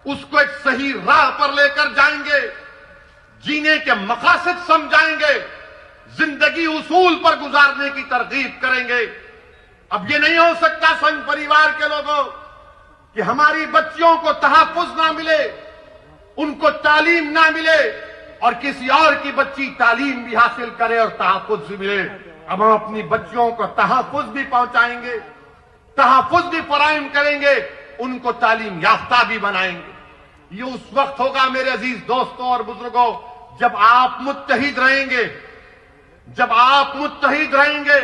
उसको एक सही राह पर लेकर जाएंगे, जीने के मकासद समझाएंगे, जिंदगी उसूल पर गुजारने की तरगीब करेंगे। अब ये नहीं हो सकता संघ परिवार के लोगों कि हमारी बच्चियों को तहफ्फुज ना मिले, उनको तालीम ना मिले और किसी और की बच्ची तालीम भी हासिल करे और तहफ्फुज भी मिले। अब हम अपनी बच्चियों को तहफ्फुज भी पहुंचाएंगे, तहफ्फुज भी फराहम करेंगे, उनको तालीम याफ्ता भी बनाएंगे। ये उस वक्त होगा मेरे अजीज दोस्तों और बुजुर्गों जब आप मुत्तहिद रहेंगे, जब आप मुत्तहिद रहेंगे,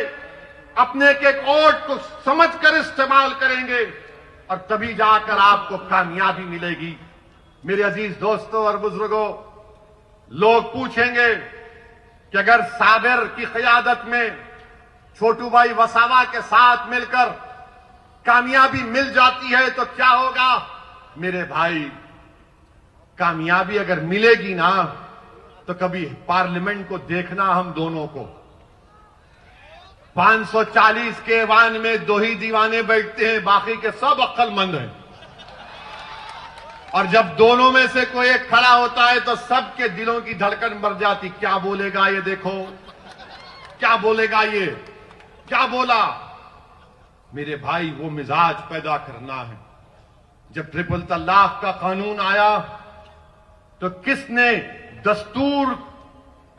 अपने के वोट को समझकर इस्तेमाल करेंगे और तभी जाकर आपको कामयाबी मिलेगी। मेरे अजीज दोस्तों और बुजुर्गों, लोग पूछेंगे कि अगर साबिर की क़यादत में छोटू भाई वसावा के साथ मिलकर कामयाबी मिल जाती है तो क्या होगा? मेरे भाई, कामयाबी अगर मिलेगी ना तो कभी पार्लियामेंट को देखना हम दोनों को। 540 के ऐवान में 2 ही दीवाने बैठते हैं, बाकी के सब अक्लमंद हैं। और जब दोनों में से कोई एक खड़ा होता है तो सबके दिलों की धड़कन बढ़ जाती। क्या बोलेगा ये, देखो क्या बोलेगा ये, क्या बोला? मेरे भाई, वो मिजाज पैदा करना है। जब ट्रिपल तलाक का कानून आया तो किसने दस्तूर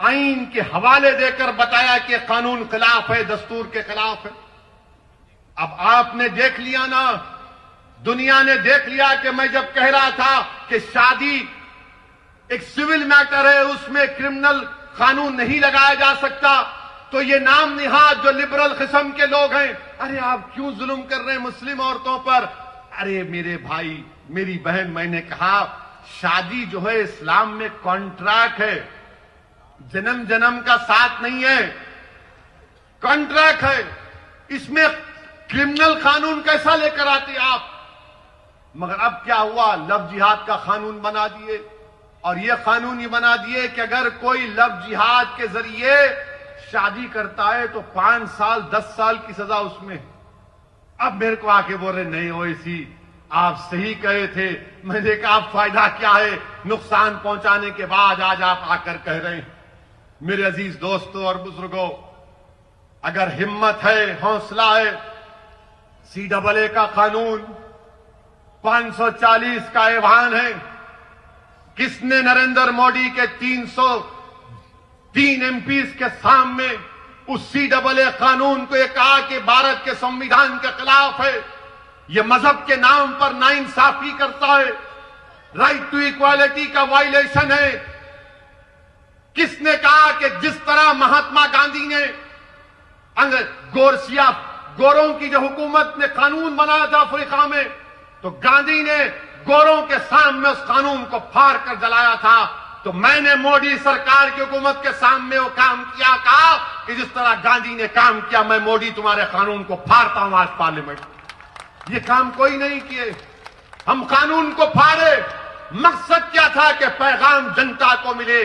आईन के हवाले देकर बताया कि कानून खिलाफ है, दस्तूर के खिलाफ है। अब आपने देख लिया ना, दुनिया ने देख लिया कि मैं जब कह रहा था कि शादी एक सिविल मैटर है, उसमें क्रिमिनल कानून नहीं लगाया जा सकता, तो ये नाम निहाद जो लिबरल किस्म के लोग हैं, अरे आप क्यों जुल्म कर रहे हैं मुस्लिम औरतों पर। अरे मेरे भाई, मेरी बहन, मैंने कहा शादी जो है इस्लाम में कॉन्ट्रैक्ट है, जन्म जन्म का साथ नहीं है, कॉन्ट्रैक्ट है। इसमें क्रिमिनल कानून कैसा लेकर आते आप। मगर अब क्या हुआ, लव जिहाद का कानून बना दिए, और यह कानून ये बना दिए कि अगर कोई लव जिहाद के जरिए शादी करता है तो 5 साल 10 साल की सजा उसमें। अब मेरे को आके बोल रहे नहीं ओवैसी आप सही कहे थे। मैंने कहा फायदा क्या है, नुकसान पहुंचाने के बाद आज आप आकर कह रहे हैं। मेरे अजीज दोस्तों और बुजुर्गों, अगर हिम्मत है, हौसला है, CAA का कानून 540 का ऐवान है। किसने नरेंद्र मोदी के 303 MPs के सामने उस CAA कानून को ये कहा कि भारत के संविधान के खिलाफ है, ये मजहब के नाम पर नाइंसाफी करता है, राइट टू इक्वालिटी का वायलेशन है। किसने कहा कि जिस तरह महात्मा गांधी ने गोरों की जो हुकूमत ने कानून बनाया था अफ्रीका में, तो गांधी ने गोरों के सामने उस कानून को फाड़ कर जलाया था। तो मैंने मोदी सरकार की हुकूमत के सामने वो काम किया, कहा कि जिस तरह गांधी ने काम किया, मैं मोदी तुम्हारे कानून को फाड़ता हूं आज पार्लियामेंट। ये काम कोई नहीं किए, हम कानून को फाड़े। मकसद क्या था कि पैगाम जनता को मिले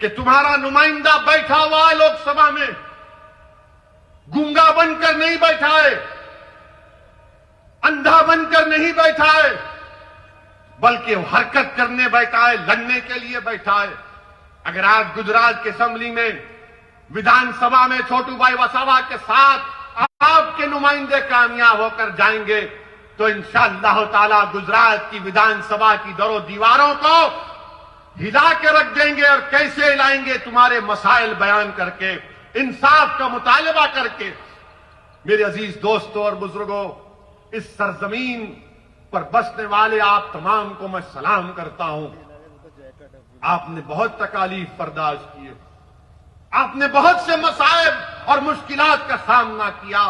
कि तुम्हारा नुमाइंदा बैठा हुआ है लोकसभा में, गूंगा बनकर नहीं बैठा है, अंधा बनकर नहीं बैठा है, बल्कि हरकत करने बैठा है, लड़ने के लिए बैठा है। अगर आज गुजरात की असेंबली में, विधानसभा में छोटू भाई वसावा के साथ आपके नुमाइंदे कामयाब होकर जाएंगे, तो इंशाअल्लाह ताला गुजरात की विधानसभा की दरों दीवारों को हिला के रख देंगे। और कैसे हिलाएंगे, तुम्हारे मसाइल बयान करके, इंसाफ का मुतालबा करके। मेरे अजीज दोस्तों और बुजुर्गों, इस सरजमीन पर बसने वाले आप तमाम को मैं सलाम करता हूं। आपने बहुत तकालीफ बर्दाश्त किए, आपने बहुत से मसाइब और मुश्किलात का सामना किया,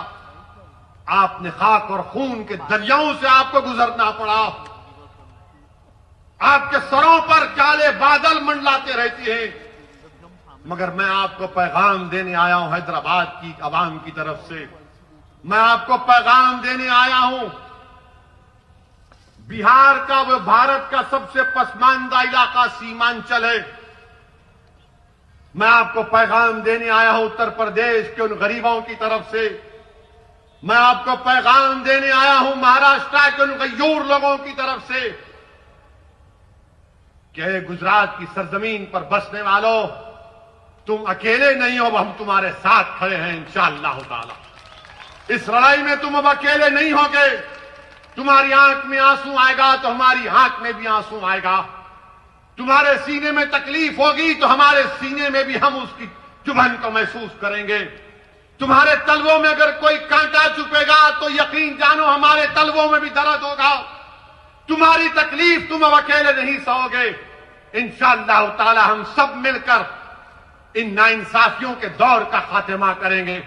आपने खाक और खून के दरियाओं से आपको गुजरना पड़ा, आपके सरों पर काले बादल मंडलाते रहते हैं। मगर मैं आपको पैगाम देने आया हूं हैदराबाद की आवाम की तरफ से, मैं आपको पैगाम देने आया हूं। बिहार का वो भारत का सबसे पसमानदा इलाका सीमांचल है। मैं आपको पैगाम देने आया हूं उत्तर प्रदेश के उन गरीबों की तरफ से, मैं आपको पैगाम देने आया हूं महाराष्ट्र के उन गयूर लोगों की तरफ से कि गुजरात की सरजमीन पर बसने वालों, तुम अकेले नहीं हो, हम तुम्हारे साथ खड़े हैं इंशाअल्लाह ताला। इस लड़ाई में तुम अब अकेले नहीं होगे। तुम्हारी आंख में आंसू आएगा तो हमारी आंख में भी आंसू आएगा, तुम्हारे सीने में तकलीफ होगी तो हमारे सीने में भी हम उसकी चुभन को महसूस करेंगे। तुम्हारे तलवों में अगर कोई कांटा चुपेगा तो यकीन जानो हमारे तलवों में भी दर्द होगा। तुम्हारी तकलीफ तुम अब अकेले नहीं सहोगे। इंशाअल्लाह ताला हम सब मिलकर इन नाइंसाफियों के दौर का खात्मा करेंगे।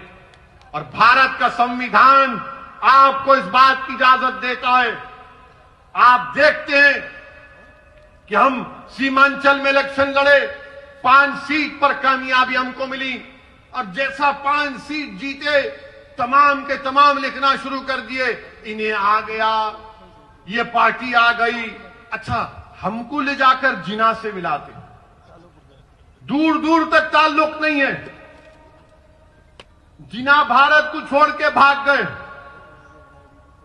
और भारत का संविधान आपको इस बात की इजाजत देता है। आप देखते हैं कि हम सीमांचल में इलेक्शन लड़े, 5 सीट पर कामयाबी हमको मिली, और जैसा 5 सीट जीते तमाम के तमाम लिखना शुरू कर दिए, इन्हें आ गया, ये पार्टी आ गई। अच्छा, हमको ले जाकर जिना से मिलाते, दूर दूर तक ताल्लुक नहीं है। जिना भारत को छोड़ के भाग गए।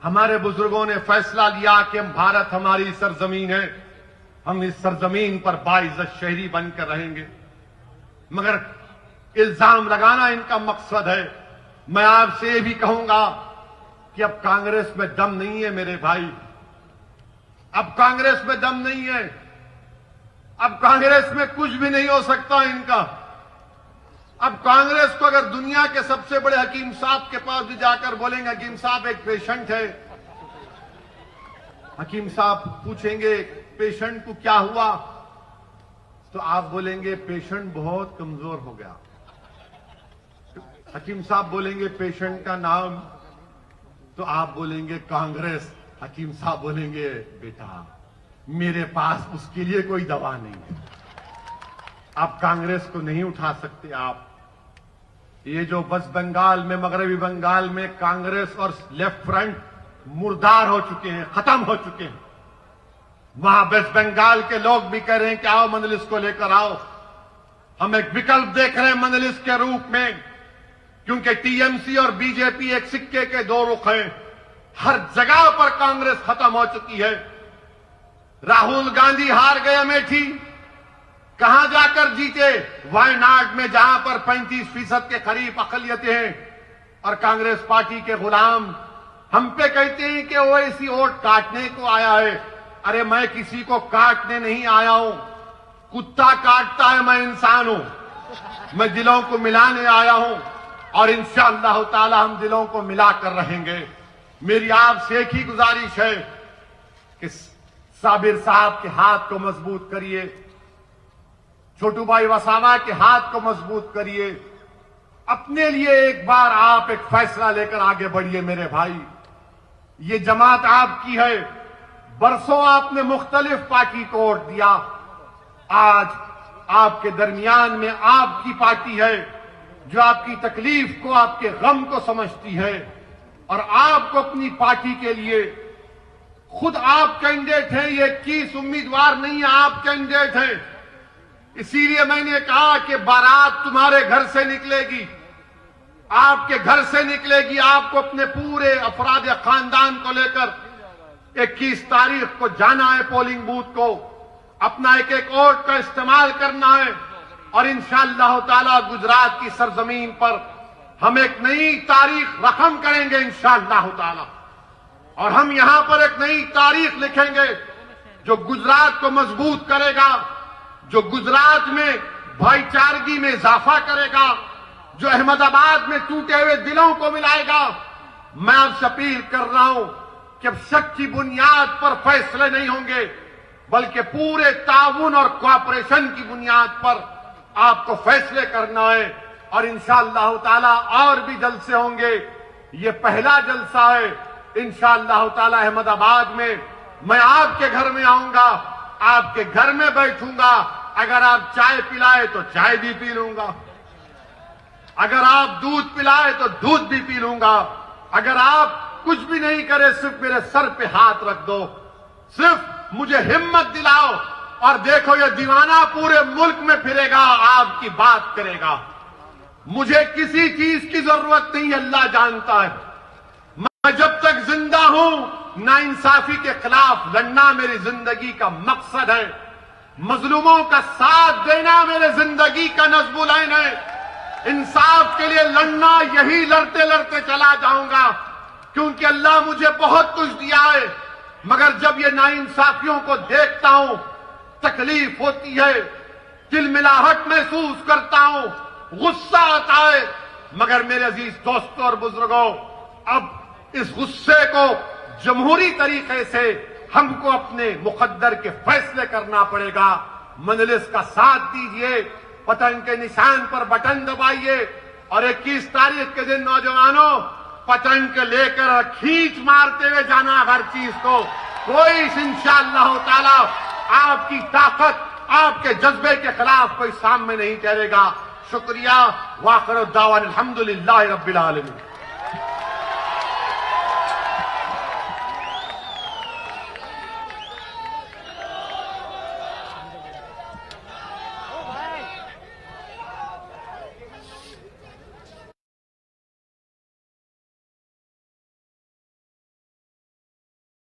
हमारे बुजुर्गों ने फैसला लिया कि हम भारत हमारी सरजमीन है, हम इस सरजमीन पर बाइज्जत शहरी बनकर रहेंगे। मगर इल्जाम लगाना इनका मकसद है। मैं आपसे ये भी कहूंगा कि अब कांग्रेस में दम नहीं है मेरे भाई, अब कांग्रेस में दम नहीं है, अब कांग्रेस में कुछ भी नहीं हो सकता इनका। अब कांग्रेस को अगर दुनिया के सबसे बड़े हकीम साहब के पास भी जाकर बोलेंगे हकीम साहब एक पेशेंट है, हकीम साहब पूछेंगे पेशेंट को क्या हुआ, तो आप बोलेंगे पेशेंट बहुत कमजोर हो गया। हकीम साहब बोलेंगे पेशेंट का नाम, तो आप बोलेंगे कांग्रेस। हकीम साहब बोलेंगे बेटा मेरे पास उसके लिए कोई दवा नहीं है, आप कांग्रेस को नहीं उठा सकते। आप ये जो वेस्ट बंगाल में, मगरबी बंगाल में कांग्रेस और लेफ्ट फ्रंट मुर्दार हो चुके हैं, खत्म हो चुके हैं। वहां वेस्ट बंगाल के लोग भी कह रहे हैं कि आओ मजलिस को लेकर आओ। हम एक विकल्प देख रहे हैं मजलिस के रूप में, क्योंकि टीएमसी और बीजेपी एक सिक्के के दो रुख हैं। हर जगह पर कांग्रेस खत्म हो चुकी है। राहुल गांधी हार गए अमेठी, कहां जाकर जीते? वायनाड में, जहां पर 35% के करीब अकलियतें हैं, और कांग्रेस पार्टी के गुलाम हम पे कहते हैं कि ओवैसी वोट काटने को आया है। अरे मैं किसी को काटने नहीं आया हूं, कुत्ता काटता है, मैं इंसान हूं। मैं दिलों को मिलाने आया हूं, और इंशाअल्लाह ताला हम दिलों को मिलाकर रहेंगे। मेरी आपसे एक ही गुजारिश है कि साबिर साहब के हाथ को मजबूत करिए, छोटू भाई वसावा के हाथ को मजबूत करिए। अपने लिए एक बार आप एक फैसला लेकर आगे बढ़िए मेरे भाई। ये जमात आपकी है, बरसों आपने मुख्तलिफ पार्टी को वोट दिया, आज आपके दरमियान में आपकी पार्टी है जो आपकी तकलीफ को, आपके गम को समझती है, और आपको अपनी पार्टी के लिए खुद आप कैंडिडेट हैं। ये 21 उम्मीदवार नहीं है, आप कैंडिडेट हैं। इसीलिए मैंने कहा कि बारात तुम्हारे घर से निकलेगी, आपके घर से निकलेगी। आपको अपने पूरे अफराद या खानदान को लेकर 21 तारीख को जाना है पोलिंग बूथ को, अपना एक एक वोट का इस्तेमाल करना है, और इंशाअल्लाह ताला गुजरात की सरजमीन पर हम एक नई तारीख रकम करेंगे इंशाअल्लाह ताला, और हम यहां पर एक नई तारीख लिखेंगे जो गुजरात को मजबूत करेगा, जो गुजरात में भाईचारगी में इजाफा करेगा, जो अहमदाबाद में टूटे हुए दिलों को मिलाएगा। मैं आपसे अपील कर रहा हूं कि अब शक की बुनियाद पर फैसले नहीं होंगे, बल्कि पूरे ताउन और कोऑपरेशन की बुनियाद पर आपको फैसले करना है, और इंशाअल्लाह ताला और भी जलसे होंगे। ये पहला जलसा है इंशाअल्लाह ताला अहमदाबाद में। मैं आपके घर में आऊंगा, आपके घर में बैठूंगा, अगर आप चाय पिलाए तो चाय भी पी लूंगा, अगर आप दूध पिलाए तो दूध भी पी लूंगा, अगर आप कुछ भी नहीं करे सिर्फ मेरे सर पे हाथ रख दो, सिर्फ मुझे हिम्मत दिलाओ, और देखो ये दीवाना पूरे मुल्क में फिरेगा, आपकी बात करेगा। मुझे किसी चीज की जरूरत नहीं, अल्लाह जानता है। मैं जब तक जिंदा हूं, नाइंसाफी के खिलाफ लड़ना मेरी जिंदगी का मकसद है, मजलूमों का साथ देना मेरे जिंदगी का नज़्मुल ऐन है। इंसाफ के लिए लड़ना, यही लड़ते लड़ते चला जाऊंगा, क्योंकि अल्लाह मुझे बहुत कुछ दिया है, मगर जब ये नाइंसाफियों को देखता हूं तकलीफ होती है, तिलमिलाहट महसूस करता हूं, गुस्सा आता है। मगर मेरे अजीज दोस्तों और बुजुर्गों, अब इस गुस्से को जमहूरी तरीके से हमको अपने मुकद्दर के फैसले करना पड़ेगा। मजलिस का साथ दीजिए, पतंग के निशान पर बटन दबाइए, और 21 तारीख के दिन नौजवानों पतंग लेकर खींच मारते हुए जाना हर चीज को। कोई इंशाअल्लाह ताला आपकी ताकत, आपके जज्बे के खिलाफ कोई सामने नहीं चलेगा। शुक्रिया। वाखिर दावान अल्हम्दुलिल्लाहि रब्बिल आलमीन।